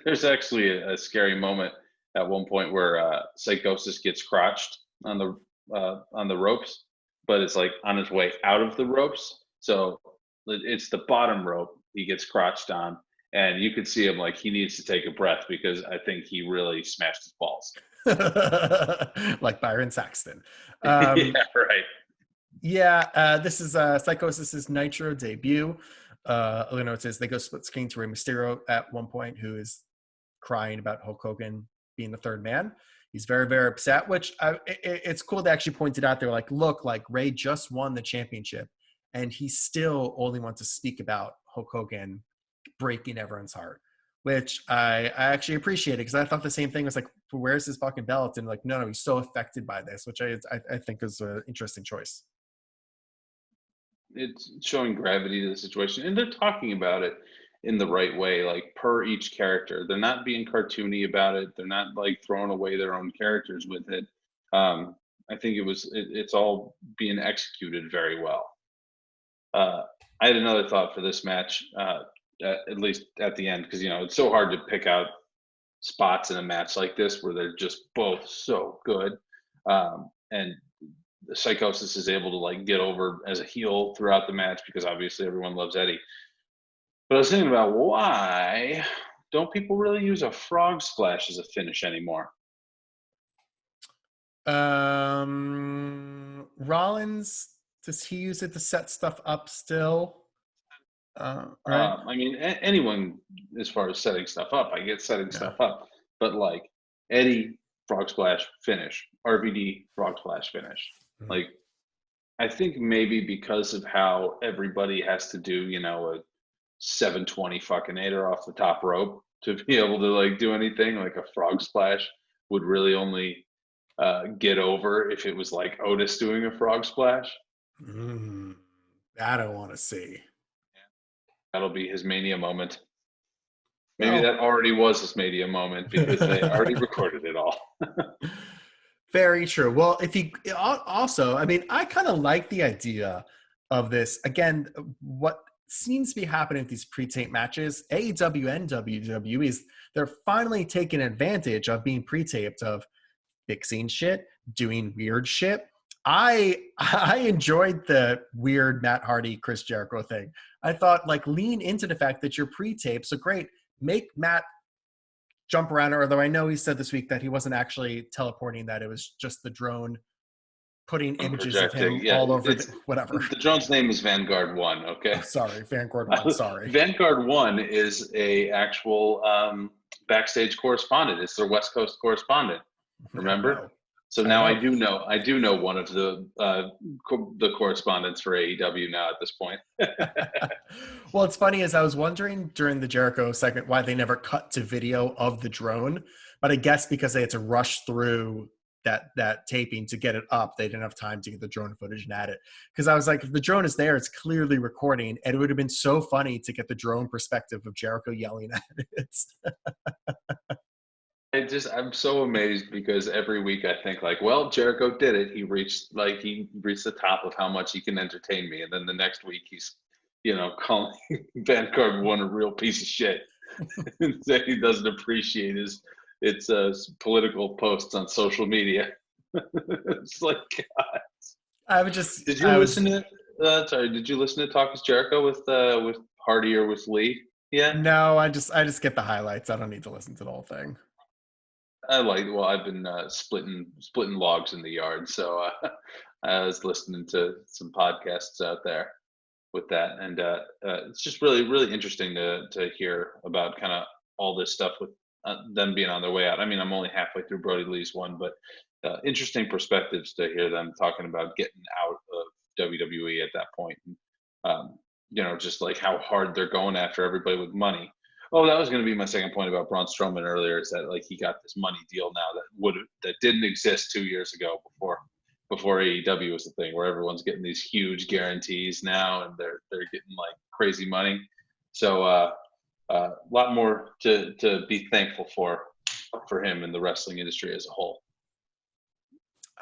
Speaker 2: there's actually a scary moment at one point where Psychosis gets crotched on the ropes, but it's like on his way out of the ropes. So it's the bottom rope he gets crotched on, and you could see him like he needs to take a breath because I think he really smashed his balls.
Speaker 1: Like Byron Saxton.
Speaker 2: Yeah, right.
Speaker 1: Yeah, this is Psychosis's Nitro debut. Other notes is they go split screen to Rey Mysterio at one point, who is crying about Hulk Hogan being the third man. He's very, very upset, which it's cool. They actually pointed out, they're like, look, like Ray just won the championship, and he still only wants to speak about Hulk Hogan breaking everyone's heart, which I actually appreciated, because I thought the same thing. Was like, where's his fucking belt? And like, no, he's so affected by this, which I think is an interesting choice.
Speaker 2: It's showing gravity to the situation, and they're talking about it in the right way, like per each character. They're not being cartoony about it. They're not like throwing away their own characters with it. I think it's all being executed very well. uh, I had another thought for this match, at least at the end, because it's so hard to pick out spots in a match like this where they're just both so good. And the Psychosis is able to like get over as a heel throughout the match because obviously everyone loves Eddie. But I was thinking about, why don't people really use a frog splash as a finish anymore?
Speaker 1: Rollins, does he use it to set stuff up still? Right?
Speaker 2: I mean, anyone, as far as setting stuff up, I get setting
Speaker 1: Yeah.
Speaker 2: stuff up, but like Eddie frog splash finish, RVD frog splash finish.
Speaker 1: Mhm.
Speaker 2: Like, I think maybe because of how everybody has to do, a 720 fucking eighter off the top rope to be able to like do anything, like a frog splash would really only get over if it was like Otis doing a frog splash.
Speaker 1: Mm, that I want to see.
Speaker 2: That'll be his mania moment. Maybe
Speaker 1: Well,
Speaker 2: that already was his Mania moment because they already recorded it all.
Speaker 1: very true. Well, if he also, I mean, I kind of like the idea of this. Again, what seems to be happening with these pre-tape matches, AEW and WWE, is they're finally taking advantage of being pre-taped, of fixing shit, doing weird shit. I enjoyed the weird Matt Hardy, Chris Jericho thing. I thought, like, lean into the fact that you're pre-taped. So great, make Matt jump around. Although I know he said this week that he wasn't actually teleporting; that it was just the drone putting
Speaker 2: I'm
Speaker 1: images of
Speaker 2: projecting.
Speaker 1: him
Speaker 2: Yeah,
Speaker 1: all over
Speaker 2: it's
Speaker 1: whatever.
Speaker 2: the drone's name is Vanguard One. Okay,
Speaker 1: Oh, sorry, Vanguard One. Sorry.
Speaker 2: Vanguard One is a actual backstage correspondent. It's their West Coast correspondent.
Speaker 1: I
Speaker 2: Remember?
Speaker 1: know.
Speaker 2: So
Speaker 1: I
Speaker 2: now
Speaker 1: know.
Speaker 2: I do know one of the correspondents for AEW now at this point.
Speaker 1: Well, it's funny, as I was wondering during the Jericho segment why they never cut to video of the drone, but I guess because they had to rush through that taping to get it up, they didn't have time to get the drone footage and add it. Because I was like, if the drone is there, it's clearly recording, and it would have been so funny to get the drone perspective of Jericho yelling at it.
Speaker 2: I'm so amazed because every week I think like, well, Jericho did it. He reached the top of how much he can entertain me. And then the next week he's, calling Vanguard one a real piece of shit and saying he doesn't appreciate its political posts on social media. It's like, God.
Speaker 1: I would just,
Speaker 2: Did you
Speaker 1: I
Speaker 2: listen
Speaker 1: was,
Speaker 2: to did you listen to Talk is Jericho with Hardy or with Lee? Yeah.
Speaker 1: no, I just get the highlights. I don't need to listen to the whole thing.
Speaker 2: Well, I've been splitting logs in the yard, so I was listening to some podcasts out there with that, and it's just really really interesting to hear about kind of all this stuff with them being on their way out. I mean, I'm only halfway through Brody Lee's one, but interesting perspectives to hear them talking about getting out of WWE at that point, and just like how hard they're going after everybody with money. Oh, that was going to be my second point about Braun Strowman earlier. Is that like he got this money deal now that didn't exist 2 years ago before AEW was the thing, where everyone's getting these huge guarantees now and they're getting like crazy money. So a lot more to be thankful for him and the wrestling industry as a whole.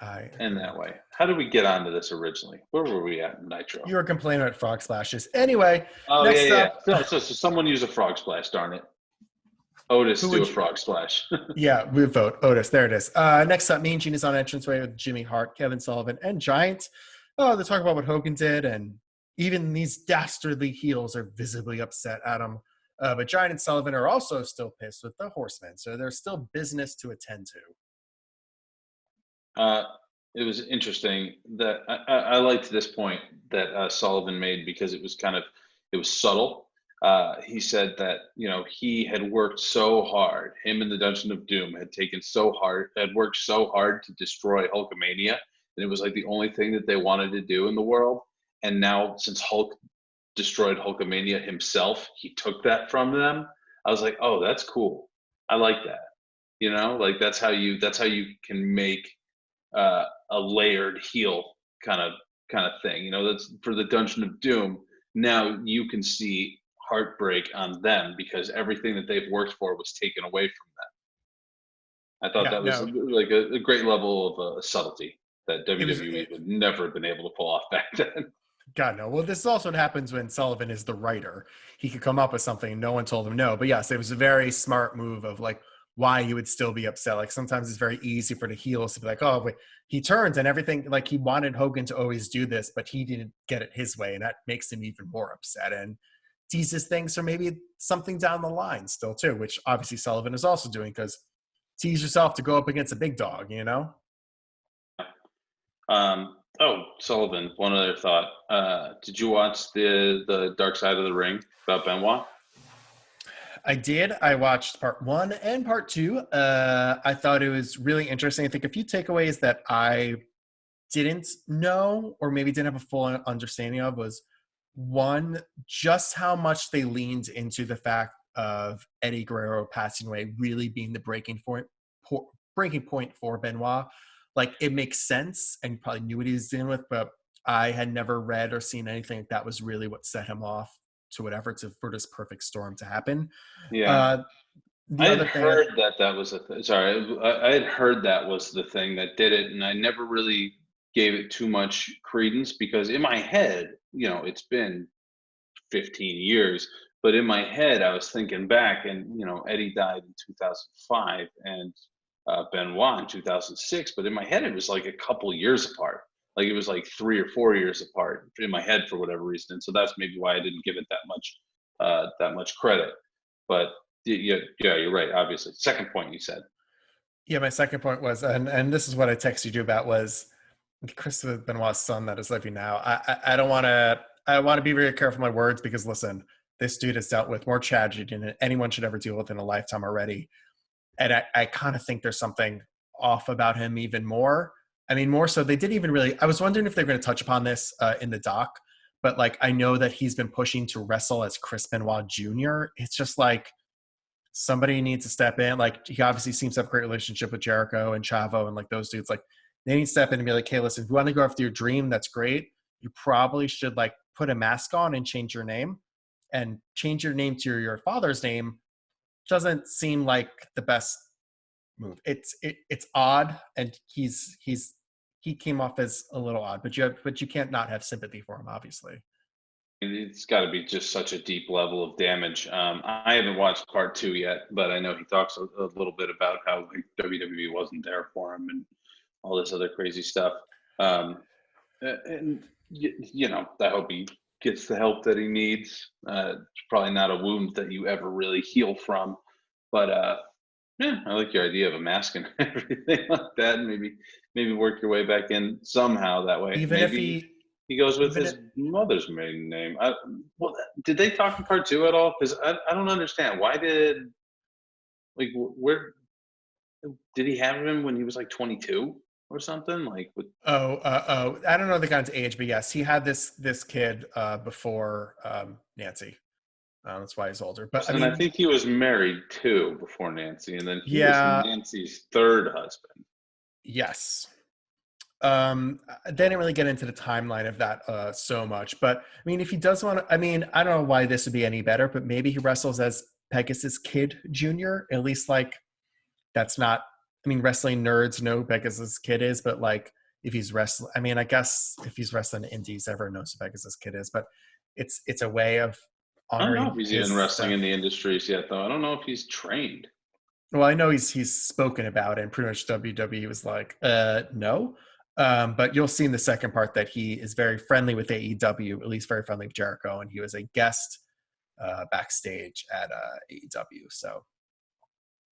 Speaker 1: I
Speaker 2: In
Speaker 1: agree.
Speaker 2: that way, how did we get onto this originally? Where were we at in Nitro?
Speaker 1: You were complaining about frog splashes. Anyway,
Speaker 2: Oh yeah,
Speaker 1: next
Speaker 2: yeah.
Speaker 1: up,
Speaker 2: So someone use a frog splash. Darn it, Otis
Speaker 1: who
Speaker 2: do
Speaker 1: would
Speaker 2: a
Speaker 1: you?
Speaker 2: frog splash.
Speaker 1: Yeah, we vote Otis. There it is. Next up, Mean Gene is on entranceway with Jimmy Hart, Kevin Sullivan, and Giant. Oh, they're talking about what Hogan did, and even these dastardly heels are visibly upset at him. But Giant and Sullivan are also still pissed with the Horsemen, so there's still business to attend to.
Speaker 2: Uh, it was interesting that I liked this point that Sullivan made because it was subtle. He said that he had worked so hard. Him and the Dungeon of Doom had worked so hard to destroy Hulkamania, and it was like the only thing that they wanted to do in the world. And now, since Hulk destroyed Hulkamania himself, he took that from them. I was like, oh, that's cool. I like that. Like that's how you can make a layered heel kind of thing. That's for the Dungeon of Doom. Now you can see heartbreak on them because everything that they've worked for was taken away from them. I thought
Speaker 1: Yeah,
Speaker 2: that was
Speaker 1: no,
Speaker 2: like a great level of subtlety that
Speaker 1: it was.
Speaker 2: WWE would never have been able to pull off back then.
Speaker 1: God no. Well, this is also what happens when Sullivan is the writer. He could come up with something and no one told him no. But yes, it was a very smart move of like why you would still be upset. Like sometimes it's very easy for the heels to be like, oh, wait, he turns and everything. Like he wanted Hogan to always do this, but he didn't get it his way, and that makes him even more upset and teases things for maybe something down the line still too, which obviously Sullivan is also doing because tease yourself to go up against a big dog, you know.
Speaker 2: Oh, Sullivan. One other thought. Did you watch the Dark Side of the Ring about Benoit?
Speaker 1: I did. I watched part one and part two. I thought it was really interesting. I think a few takeaways that I didn't know or maybe didn't have a full understanding of was one, just how much they leaned into the fact of Eddie Guerrero passing away really being the breaking point for Benoit. Like it makes sense and you probably knew what he was dealing with, but I had never read or seen anything like that was really what set him off to whatever for this perfect storm to happen.
Speaker 2: Yeah.
Speaker 1: Uh,
Speaker 2: I
Speaker 1: the
Speaker 2: had
Speaker 1: other thing,
Speaker 2: heard that was sorry, I had heard that was the thing that did it, and I never really gave it too much credence because in my head, it's been 15 years, but in my head, I was thinking back, and Eddie died in 2005, and Benoit in 2006. But in my head, it was like a couple years apart. Like it was like 3 or 4 years apart in my head for whatever reason, and so that's maybe why I didn't give it that much credit. But yeah, yeah, you're right. Obviously, second point you said.
Speaker 1: yeah, my second point was, and this is what I texted you about was Christopher Benoit's son that is living now. I don't want to. I want to be very careful with my words because listen, this dude has dealt with more tragedy than anyone should ever deal with in a lifetime already, and I kind of think there's something off about him even more. I mean, more so they didn't even really. I was wondering if they're going to touch upon this in the doc, but like I know that he's been pushing to wrestle as Chris Benoit Jr. It's just like somebody needs to step in. Like he obviously seems to have a great relationship with Jericho and Chavo and like those dudes. Like they need to step in and be like, hey, listen, if you want to go after your dream, that's great. You probably should like put a mask on and change your name, and change your name to your father's name doesn't seem like the best move. It's odd, and he came off as a little odd, but you can't not have sympathy for him, obviously.
Speaker 2: It's got to be just such a deep level of damage. I haven't watched part two yet, but I know he talks a little bit about how like, WWE wasn't there for him and all this other crazy stuff. And you know, I hope he gets the help that he needs. It's probably not a wound that you ever really heal from, but yeah, I like your idea of a mask and everything like that. Maybe work your way back in somehow that way.
Speaker 1: Even if
Speaker 2: Maybe he goes with
Speaker 1: even
Speaker 2: his
Speaker 1: if,
Speaker 2: mother's maiden name. Well, did they talk in part two at all? Because I don't understand. Why did like where did he have him when he was like 22 or something? Like with
Speaker 1: I don't know the guy's age, but yes, he had this kid before Nancy. That's why he's older. But I
Speaker 2: and I
Speaker 1: mean,
Speaker 2: think he was married too before Nancy, and then he was
Speaker 1: yeah,
Speaker 2: Nancy's third husband.
Speaker 1: yes. They didn't really get into the timeline of that so much, but I mean, if he does want to, I mean, I don't know why this would be any better, but maybe he wrestles as Pegasus Kid Jr. At least like that's not. I mean, wrestling nerds know who Pegasus Kid is, but like if he's wrestling, I mean, I guess if he's wrestling indies, everyone knows who Pegasus Kid is, but it's a way of
Speaker 2: I don't know if
Speaker 1: honoring
Speaker 2: he's even
Speaker 1: his
Speaker 2: wrestling in
Speaker 1: stuff.
Speaker 2: the industries yet, though. I don't know if he's trained.
Speaker 1: Well, I know he's spoken about it, and pretty much WWE was like, no. But you'll see in the second part that he is very friendly with AEW, at least very friendly with Jericho, and he was a guest backstage at AEW. So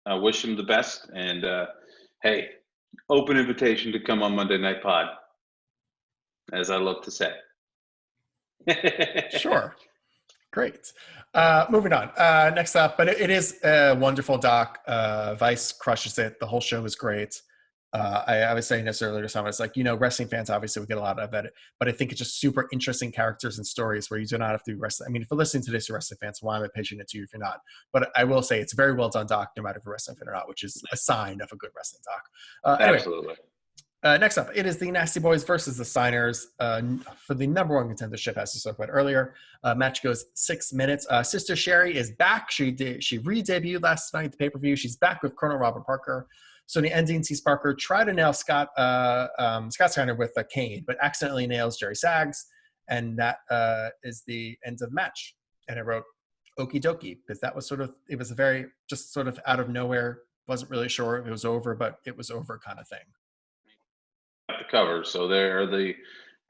Speaker 2: I wish him the best, and hey, open invitation to come on Monday Night Pod, as I love to say.
Speaker 1: sure, great. Moving on. Next up, but it is a wonderful doc. Vice crushes it. The whole show is great. I was saying this earlier to someone. It's like, wrestling fans obviously would get a lot out of it, but I think it's just super interesting characters and stories where you do not have to be wrestling. I mean, if you're listening to this, you're wrestling fans. Why am I pitching it to you if you're not? But I will say it's very well done doc, no matter if you're a wrestling fan or not, which is a sign of a good wrestling doc. Anyway,
Speaker 2: Absolutely.
Speaker 1: next up, it is the Nasty Boys versus the Signers for the number one contendership, as we spoke about earlier. Match goes 6 minutes. Sister Sherry is back. She re-debuted last night at the pay-per-view. She's back with Colonel Robert Parker. So the ending sees Parker try to nail Scott Steiner with a cane, but accidentally nails Jerry Sags, and that is the end of the match. And I wrote okie dokie because that was it was a very just sort of out of nowhere. Wasn't really sure if it was over, but it was over kind of thing.
Speaker 2: The cover, so they're the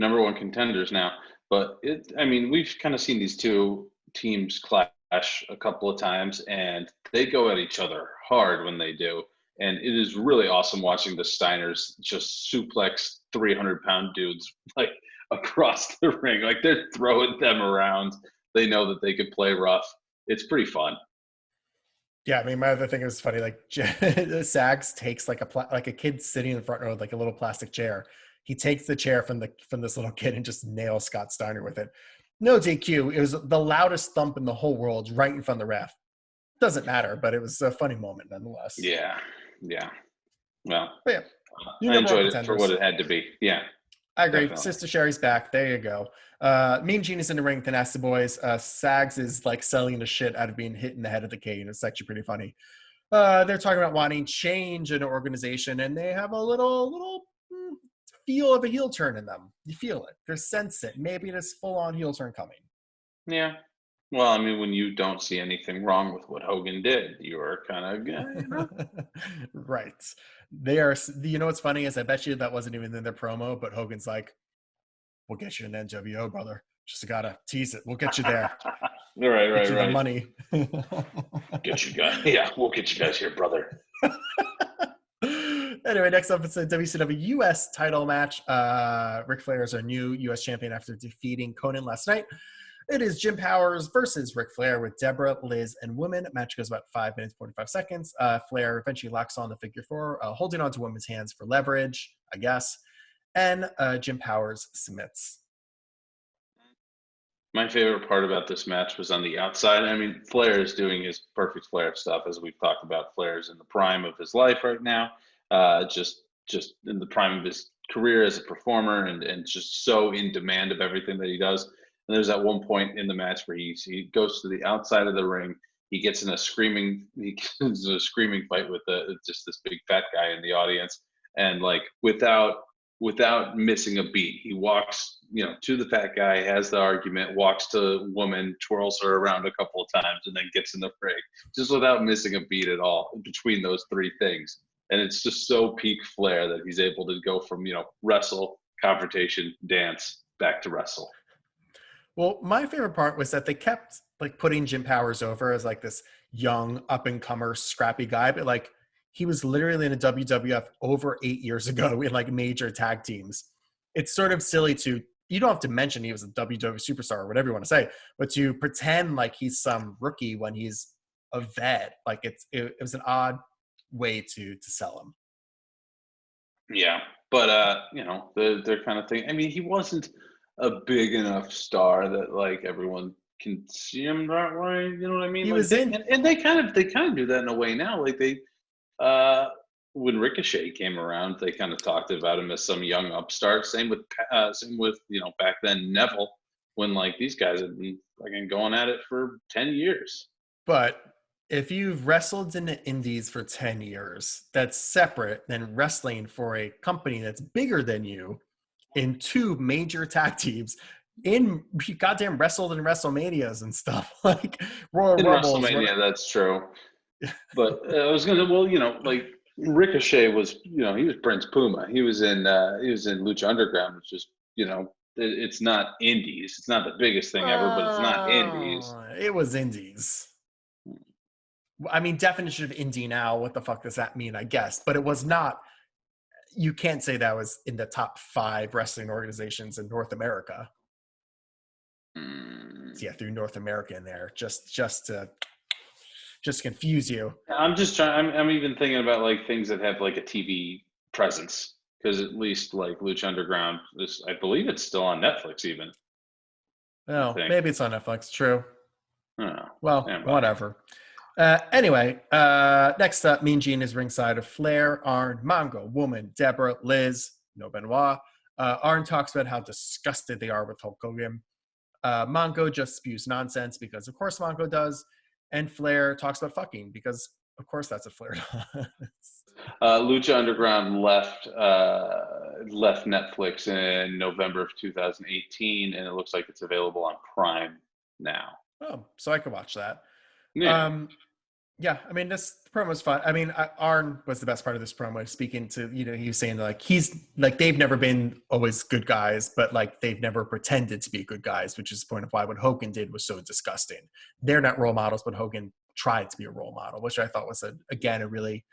Speaker 2: number one contenders now. But I mean, we've kind of seen these two teams clash a couple of times, and they go at each other hard when they do. And it is really awesome watching the Steiners just suplex 300-pound dudes like across the ring. Like they're throwing them around. They know that they could play rough. It's pretty fun.
Speaker 1: Yeah, I mean, my other thing was funny. Like Sags takes like a kid sitting in the front row with like a little plastic chair. He takes the chair from this little kid and just nails Scott Steiner with it. No DQ. It was the loudest thump in the whole world, right in front of the ref. Doesn't matter, but it was a funny moment nonetheless.
Speaker 2: Yeah. Well,
Speaker 1: but yeah,
Speaker 2: I enjoyed it for what it had to be. Yeah,
Speaker 1: I agree.
Speaker 2: definitely.
Speaker 1: Sister Sherry's back. There you go. Mean Gene is in the ring with the Nasty Boys. Sags is like selling the shit out of being hit in the head of the cane. It's actually pretty funny. They're talking about wanting change in an organization, and they have a little feel of a heel turn in them. You feel it. They sense it. Maybe this full-on heel turn coming.
Speaker 2: Yeah. Well, I mean, when you don't see anything wrong with what Hogan did, you're kind of,
Speaker 1: Right. They are. What's funny is I bet you that wasn't even in their promo, but Hogan's like, "We'll get you an NWO, brother. Just gotta tease it. We'll get you there.
Speaker 2: right.
Speaker 1: Get you the money.
Speaker 2: Get you guys. Yeah, we'll get you guys here, brother."
Speaker 1: Anyway, next up, it's a WCW US title match. Ric Flair is our new US champion after defeating Conan last night. It is Jim Powers versus Ric Flair with Deborah, Liz, and women. Match goes about 5 minutes, 45 seconds. Flair eventually locks on the figure four, holding on to women's hands for leverage, I guess. And Jim Powers submits.
Speaker 2: My favorite part about this match was on the outside. I mean, Flair is doing his perfect Flair stuff, as we've talked about. Flair's in the prime of his life right now, just in the prime of his career as a performer, and just so in demand of everything that he does. And there's that one point in the match where he goes to the outside of the ring, he gets in a screaming fight with just this big fat guy in the audience, and like without missing a beat, he walks, to the fat guy, has the argument, walks to woman, twirls her around a couple of times, and then gets in the fray, just without missing a beat at all between those three things. And it's just so peak Flair that he's able to go from, wrestle, confrontation, dance, back to wrestle.
Speaker 1: Well, my favorite part was that they kept like putting Jim Powers over as like this young up and comer scrappy guy, but like he was literally in a WWF over 8 years ago in like major tag teams. It's sort of silly you don't have to mention he was a WWF superstar or whatever you want to say, but to pretend like he's some rookie when he's a vet, like it was an odd way to sell him.
Speaker 2: Yeah, but their kind of thing. I mean, he wasn't a big enough star that like everyone can see him that way. You know what I mean?
Speaker 1: He
Speaker 2: like
Speaker 1: was
Speaker 2: and they kind of do that in a way now. Like they, when Ricochet came around, they kind of talked about him as some young upstart. Same with back then Neville, when like these guys had been fucking going at it for 10 years.
Speaker 1: But if you've wrestled in the indies for 10 years, that's separate than wrestling for a company that's bigger than you in two major tag teams. You goddamn wrestled in WrestleManias and stuff like Royal Rumbles.
Speaker 2: WrestleMania, that's true. But I was gonna, like Ricochet was, he was Prince Puma. He was in Lucha Underground, which is, it's not indies. It's not the biggest thing ever, but it's not indies.
Speaker 1: It was indies. I mean, definition of indie now, what the fuck does that mean, I guess? But it was not, you can't say that was in the top 5 wrestling organizations in North America. So yeah, through North America in there, just to confuse you.
Speaker 2: I'm just trying, I'm even thinking about like things that have like a TV presence, because at least like Lucha Underground, I believe it's still on Netflix even.
Speaker 1: Oh, maybe it's on Netflix, true.
Speaker 2: I don't know.
Speaker 1: Well, whatever. Anyway, next up, Mean Gene is ringside of Flair, Arn, Mongo, Woman, Deborah, Liz, no Benoit. Arn talks about how disgusted they are with Hulk Hogan. Mongo just spews nonsense because of course Mongo does. And Flair talks about fucking because of course that's what Flair does.
Speaker 2: Lucha Underground left Netflix in November of 2018, and it looks like it's available on Prime now.
Speaker 1: Oh, so I could watch that.
Speaker 2: Yeah.
Speaker 1: Yeah, I mean, this promo was fun. I mean, Arn was the best part of this promo, speaking to, he was saying like, he's like, they've never been always good guys, but like they've never pretended to be good guys, which is the point of why what Hogan did was so disgusting. They're not role models, but Hogan tried to be a role model, which I thought was a really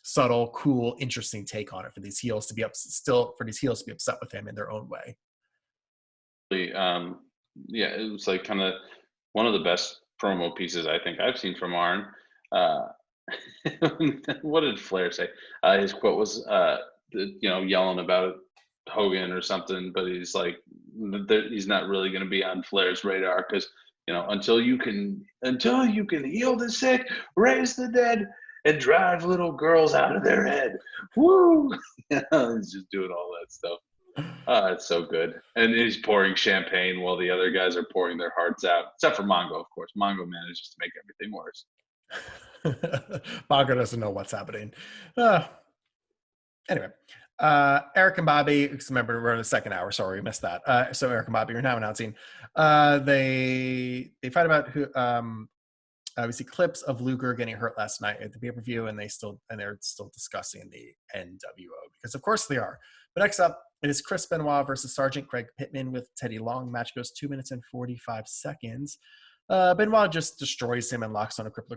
Speaker 1: subtle, cool, interesting take on it for these heels to be upset with him in their own way.
Speaker 2: Yeah, it was like kind of one of the best promo pieces I think I've seen from Arn. What did Flair say? His quote was, yelling about Hogan or something, but he's like, he's not really going to be on Flair's radar because, until you can heal the sick, raise the dead, and drive little girls out of their head. Woo! He's just doing all that stuff. It's so good. And he's pouring champagne while the other guys are pouring their hearts out, except for Mongo, of course. Mongo manages to make everything worse.
Speaker 1: Mongo doesn't know what's happening. Anyway, Eric and Bobby, remember we're in the second hour, sorry we missed that. So Eric and Bobby are now announcing they fight about who we see clips of Luger getting hurt last night at the pay-per-view, and they're still discussing the NWO because of course they are. But next up, it is Chris Benoit versus Sergeant Greg Pittman with Teddy Long. Match goes 2 minutes and 45 seconds. Benoit just destroys him and locks on a crippler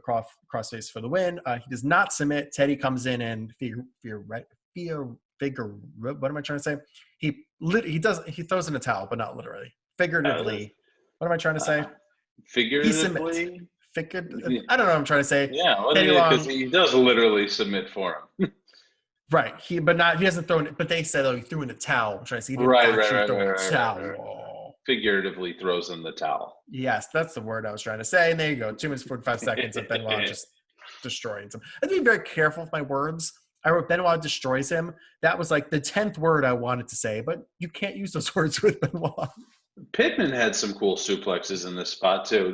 Speaker 1: crossface for the win. He does not submit. Teddy comes in and what am I trying to say? He throws in a towel, but not literally. Figuratively. What am I trying to say?
Speaker 2: Figuratively?
Speaker 1: He submits. I don't know what I'm trying to say.
Speaker 2: Yeah, because he does literally submit for him.
Speaker 1: Right. He hasn't thrown it, but they said he threw in a towel. I'm trying to say he didn't actually throw in a towel. Right.
Speaker 2: Figuratively throws in the towel.
Speaker 1: Yes, that's the word I was trying to say. And there you go. 2 minutes, 45 seconds of Benoit just destroying him. I have to be very careful with my words. I wrote Benoit destroys him. That was like the 10th word I wanted to say, but you can't use those words with Benoit.
Speaker 2: Pittman had some cool suplexes in this spot too.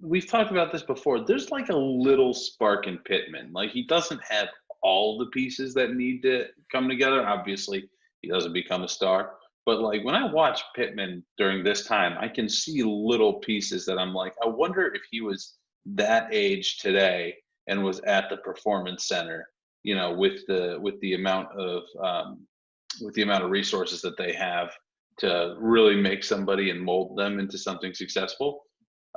Speaker 2: we've talked about this before. There's like a little spark in Pittman. Like he doesn't have all the pieces that need to come together. Obviously, he doesn't become a star. But like when I watch Pittman during this time, I can see little pieces that I'm like, I wonder if he was that age today and was at the performance center, with the amount of resources that they have to really make somebody and mold them into something successful.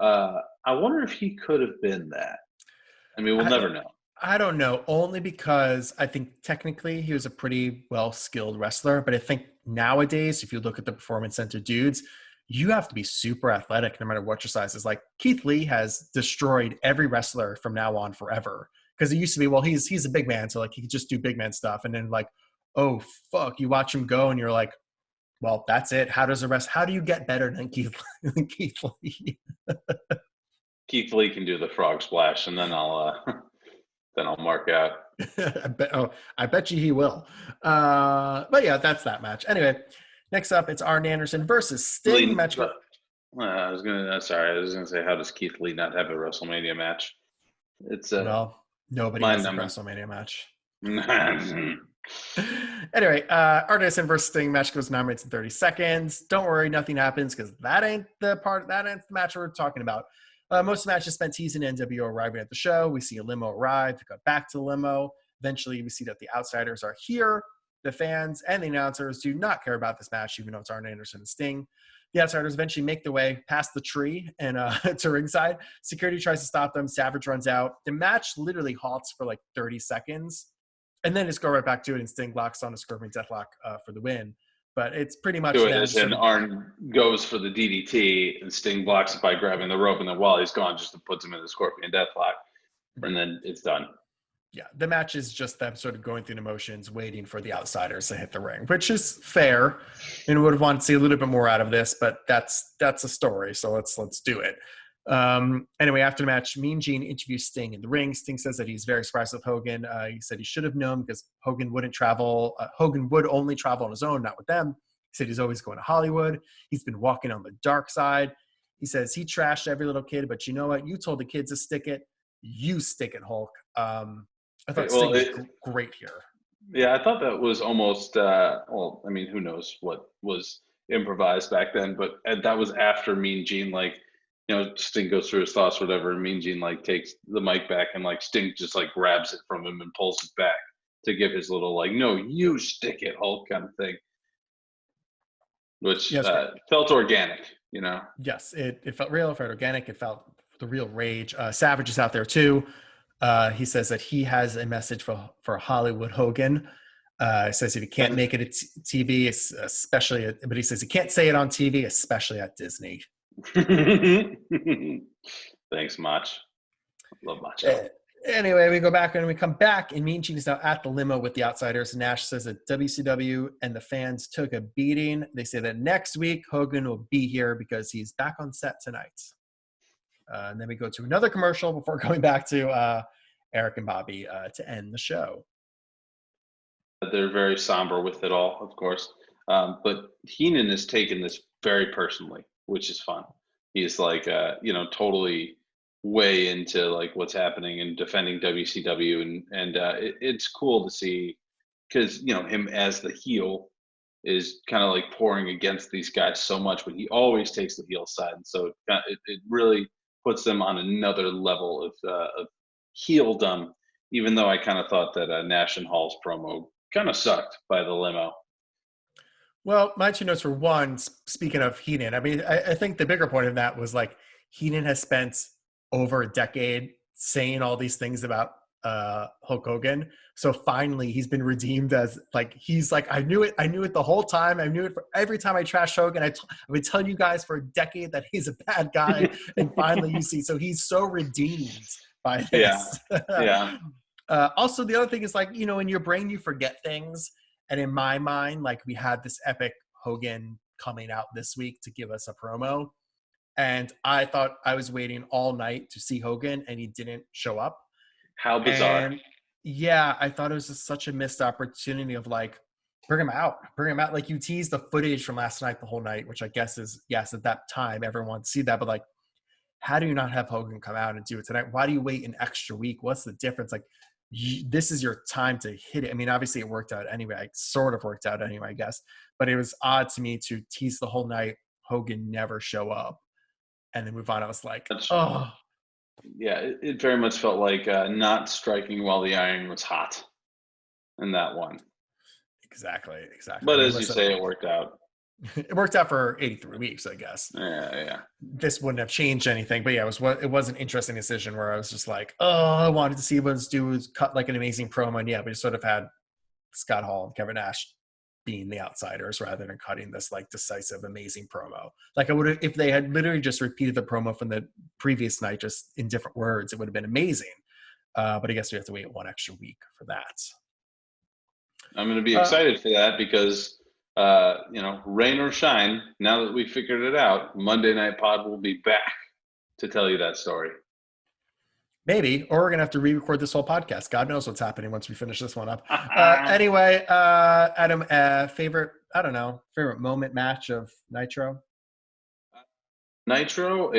Speaker 2: I wonder if he could have been that. I mean, we'll
Speaker 1: I,
Speaker 2: never know.
Speaker 1: I don't know, only because I think technically he was a pretty well-skilled wrestler, but I think nowadays, if you look at the performance center dudes, you have to be super athletic no matter what your size is. Like Keith Lee has destroyed every wrestler from now on forever. Because it used to be, well, he's a big man, so like he could just do big man stuff. And then like, oh fuck, you watch him go and you're like, well, that's it. How do you get better than Keith Lee?
Speaker 2: Keith Lee can do the frog splash, and then I'll then I'll mark out.
Speaker 1: I bet you he will. But yeah, that's that match. Anyway, next up, it's Arn Anderson versus Sting.
Speaker 2: Lee,
Speaker 1: Match.
Speaker 2: I was gonna say, how does Keith Lee not have a WrestleMania match? It's
Speaker 1: Well, nobody
Speaker 2: mind
Speaker 1: has a
Speaker 2: numbing.
Speaker 1: WrestleMania match.
Speaker 2: Well,
Speaker 1: Anyway, Arn Anderson versus Sting match goes 9 minutes and 30 seconds. Don't worry, nothing happens because that ain't the match we're talking about. Most of the matches spent teasing NWO arriving at the show. We see a limo arrive, go back to the limo. Eventually, we see that the outsiders are here. The fans and the announcers do not care about this match, even though it's Arn Anderson and Sting. The outsiders eventually make their way past the tree and to ringside. Security tries to stop them. Savage runs out. The match literally halts for like 30 seconds. And then just go right back to it, and Sting locks on a Scorpion Deathlock for the win. But it's pretty much
Speaker 2: and Arn goes for the DDT, and Sting blocks it by grabbing the rope, and then while he's gone, just puts him in the Scorpion Deathlock, and then it's done.
Speaker 1: Yeah, the match is just them sort of going through the motions, waiting for the outsiders to hit the ring, which is fair. And would have wanted to see a little bit more out of this, but that's a story, so let's do it. Anyway, after the match, Mean Gene interviews Sting in the ring. Sting says that he's very surprised with Hogan. He said he should have known because Hogan wouldn't travel. Hogan would only travel on his own, not with them. He said he's always going to Hollywood. He's been walking on the dark side. He says he trashed every little kid, but you know what? You told the kids to stick it. You stick it, Hulk. I thought Sting was great here.
Speaker 2: Yeah, I thought that was almost, well, I mean, who knows what was improvised back then, but that was after Mean Gene, like, Sting goes through his thoughts, whatever, and Mean Gene, like, takes the mic back, and, like, Sting just, like, grabs it from him and pulls it back to give his little, like, no, you stick it, Hulk kind of thing, which felt organic,
Speaker 1: Yes, it felt real, it felt organic, it felt the real rage. Savage is out there, too. He says that he has a message for Hollywood Hogan. He says if he can't make it at TV, especially, but he says he can't say it on TV, especially at Disney.
Speaker 2: Thanks, Mach. Love Mach.
Speaker 1: Anyway, we go back and we come back, and Mean Gene is now at the limo with the outsiders. Nash says that WCW and the fans took a beating. They say that next week Hogan will be here because he's back on set tonight. And then we go to another commercial before going back to Eric and Bobby to end the show.
Speaker 2: They're very somber with it all, of course. But Heenan has taken this very personally, which is fun. He's like, totally way into like what's happening and defending WCW. And it's cool to see because, him as the heel is kind of like pouring against these guys so much, but he always takes the heel side. And so it really puts them on another level of heeldom, even though I kind of thought that Nash and Hall's promo kind of sucked by the limo.
Speaker 1: Well, my two notes were one, speaking of Heenan, I mean, I think the bigger point of that was like Heenan has spent over a decade saying all these things about Hulk Hogan. So finally he's been redeemed as like, he's like, I knew it the whole time. I knew it for every time I trash Hogan. I've been telling you guys for a decade that he's a bad guy. And finally you see, so he's so redeemed by this.
Speaker 2: Yeah.
Speaker 1: Also, the other thing is like, in your brain, you forget things. And in my mind, like we had this epic Hogan coming out this week to give us a promo. And I thought I was waiting all night to see Hogan and he didn't show up.
Speaker 2: How bizarre.
Speaker 1: And yeah, I thought it was just such a missed opportunity of like, bring him out. Like you teased the footage from last night, the whole night, which I guess is, yes, at that time, everyone wants to see that. But like, how do you not have Hogan come out and do it tonight? Why do you wait an extra week? What's the difference? Like, this is your time to hit it. I mean, obviously it worked out anyway. It sort of worked out anyway, I guess. But it was odd to me to tease the whole night, Hogan never show up, and then move on. I was like, oh.
Speaker 2: Yeah, it very much felt like not striking while the iron was hot in that one.
Speaker 1: Exactly.
Speaker 2: But as you say, it worked out.
Speaker 1: It worked out for 83 weeks, I guess.
Speaker 2: Yeah.
Speaker 1: This wouldn't have changed anything, but yeah, it was an interesting decision where I was just like, oh, I wanted to see what this dude was cut like an amazing promo, and yeah, we sort of had Scott Hall and Kevin Nash being the outsiders rather than cutting this like decisive, amazing promo. Like I would have, if they had literally just repeated the promo from the previous night, just in different words, it would have been amazing. But I guess we have to wait one extra week for that.
Speaker 2: I'm going to be excited for that because, rain or shine, now that we figured it out, Monday Night Pod will be back to tell you that story.
Speaker 1: Maybe, or we're going to have to re-record this whole podcast. God knows what's happening once we finish this one up. Anyway, Adam, favorite moment match of Nitro?
Speaker 2: Nitro,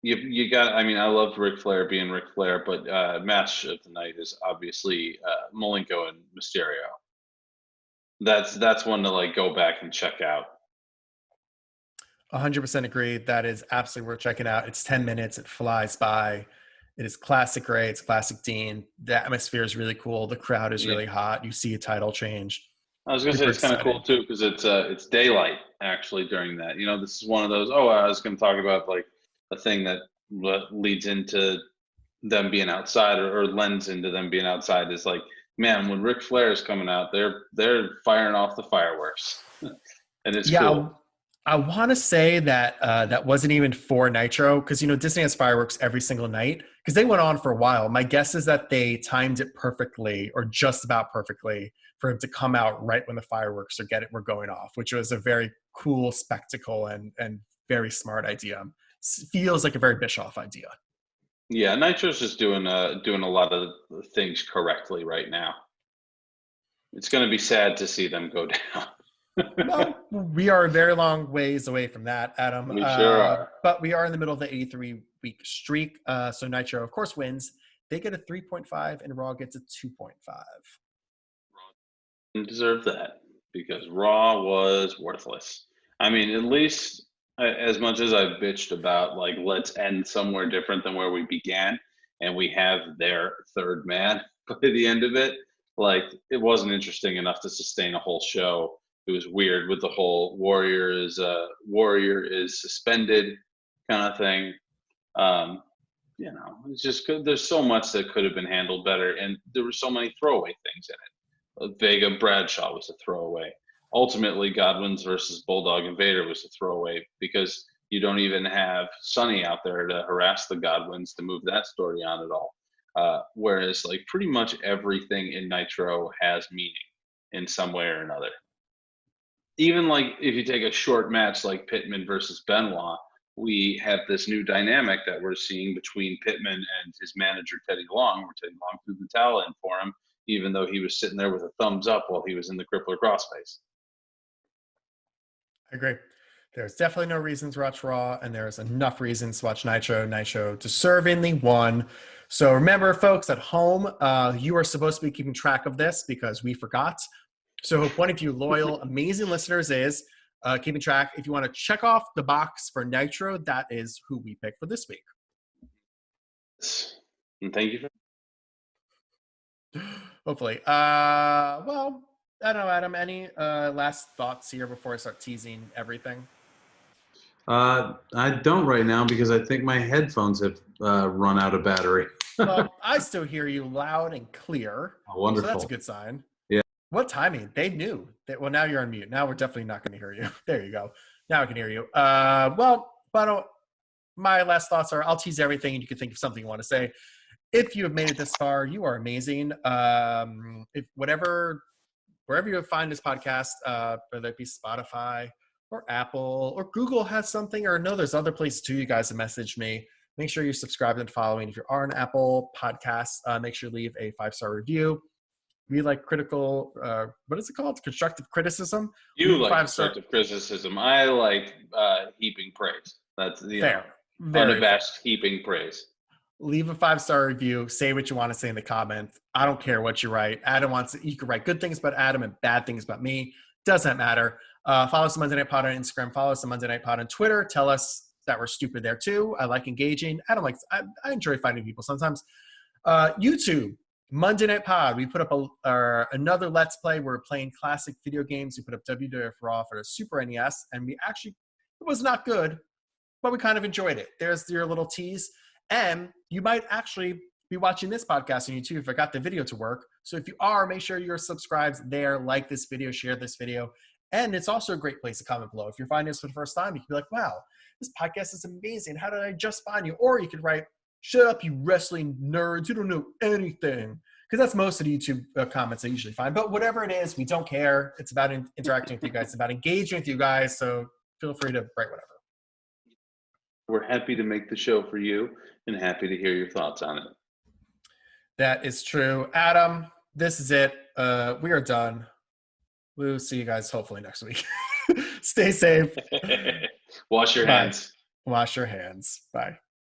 Speaker 2: you got, I loved Ric Flair being Ric Flair, but match of the night is obviously Malenko and Mysterio. That's one to like go back and check out.
Speaker 1: 100% agree. That is absolutely worth checking out. It's 10 minutes. It flies by. It is classic Ray. It's classic Dean. The atmosphere is really cool. The crowd is really hot. You see a title change.
Speaker 2: I was going to say it's kind of cool too because it's daylight actually during that. This is one of those. Oh, I was going to talk about like a thing that leads into them being outside or lends into them being outside is like, man, when Ric Flair is coming out, they're firing off the fireworks, and it's cool.
Speaker 1: I want to say that that wasn't even for Nitro because, Disney has fireworks every single night because they went on for a while. My guess is that they timed it perfectly or just about perfectly for him to come out right when the fireworks were going off, which was a very cool spectacle and very smart idea. Feels like a very Bischoff idea.
Speaker 2: Yeah, Nitro's just doing a lot of things correctly right now. It's going to be sad to see them go down.
Speaker 1: Well, we are a very long ways away from that, Adam.
Speaker 2: We sure are.
Speaker 1: But we are in the middle of the 83-week streak. So Nitro, of course, wins. They get a 3.5 and Raw gets a 2.5.
Speaker 2: Raw didn't deserve that because Raw was worthless. At least as much as I've bitched about, like, let's end somewhere different than where we began, and we have their third man by the end of it, like, it wasn't interesting enough to sustain a whole show. It was weird with the whole Warrior is suspended kind of thing. It's just good. There's so much that could have been handled better, and there were so many throwaway things in it. Vega Bradshaw was a throwaway. Ultimately, Godwin's versus Bulldog and Vader was a throwaway because you don't even have Sonny out there to harass the Godwins to move that story on at all. Whereas, like, pretty much everything in Nitro has meaning in some way or another. Even like if you take a short match like Pittman versus Benoit, we have this new dynamic that we're seeing between Pittman and his manager, Teddy Long, where Teddy Long threw the towel in for him, even though he was sitting there with a thumbs up while he was in the crippler crossface.
Speaker 1: I agree. There's definitely no reasons to watch Raw, and there's enough reasons to watch Nitro. Nitro deservingly won. So remember, folks at home, you are supposed to be keeping track of this because we forgot. So one of you loyal, amazing listeners is keeping track. If you want to check off the box for Nitro, that is who we picked for this week.
Speaker 2: And thank you.
Speaker 1: Hopefully. Well, I don't know, Adam, any last thoughts here before I start teasing everything?
Speaker 3: I don't right now because I think my headphones have run out of battery.
Speaker 1: Well, I still hear you loud and clear.
Speaker 3: Oh, wonderful.
Speaker 1: So that's a good sign.
Speaker 3: Yeah.
Speaker 1: What timing? They knew. Well, now you're on mute. Now we're definitely not going to hear you. There you go. Now I can hear you. My last thoughts are I'll tease everything and you can think of something you want to say. If you have made it this far, you are amazing. Wherever you find this podcast, whether it be Spotify or Apple or Google has something, or no, there's other places too. You guys have messaged me. Make sure you subscribe and follow me. And if you are an Apple podcast, make sure you leave a 5-star review. We like critical, what is it called? Constructive criticism.
Speaker 2: You
Speaker 1: Leave a
Speaker 2: like
Speaker 1: 5-star.
Speaker 2: constructive criticism. I like heaping praise. That's
Speaker 1: Fair. Very
Speaker 2: unabashed
Speaker 1: fair.
Speaker 2: heaping praise.
Speaker 1: Leave a 5-star review. Say what you want to say in the comments. I don't care what you write. Adam wants to, you can write good things about Adam and bad things about me. Doesn't matter. Follow us on Monday Night Pod on Instagram. Follow us on Monday Night Pod on Twitter. Tell us that we're stupid there too. I like engaging. I enjoy finding people sometimes. YouTube, Monday Night Pod. We put up another Let's Play. We're playing classic video games. We put up WWF Raw for the Super NES, and it was not good, but we kind of enjoyed it. There's your little tease. And you might actually be watching this podcast on YouTube if I got the video to work. So if you are, make sure you're subscribed there, like this video, share this video. And it's also a great place to comment below. If you're finding this for the first time, you can be like, wow, this podcast is amazing. How did I just find you? Or you could write, shut up, you wrestling nerds. You don't know anything. Because that's most of the YouTube comments I usually find. But whatever it is, we don't care. It's about interacting with you guys. It's about engaging with you guys. So feel free to write whatever.
Speaker 2: We're happy to make the show for you and happy to hear your thoughts on it.
Speaker 1: That is true. Adam, this is it. We are done. We'll see you guys hopefully next week. Stay safe.
Speaker 2: Wash your hands.
Speaker 1: Wash your hands. Bye.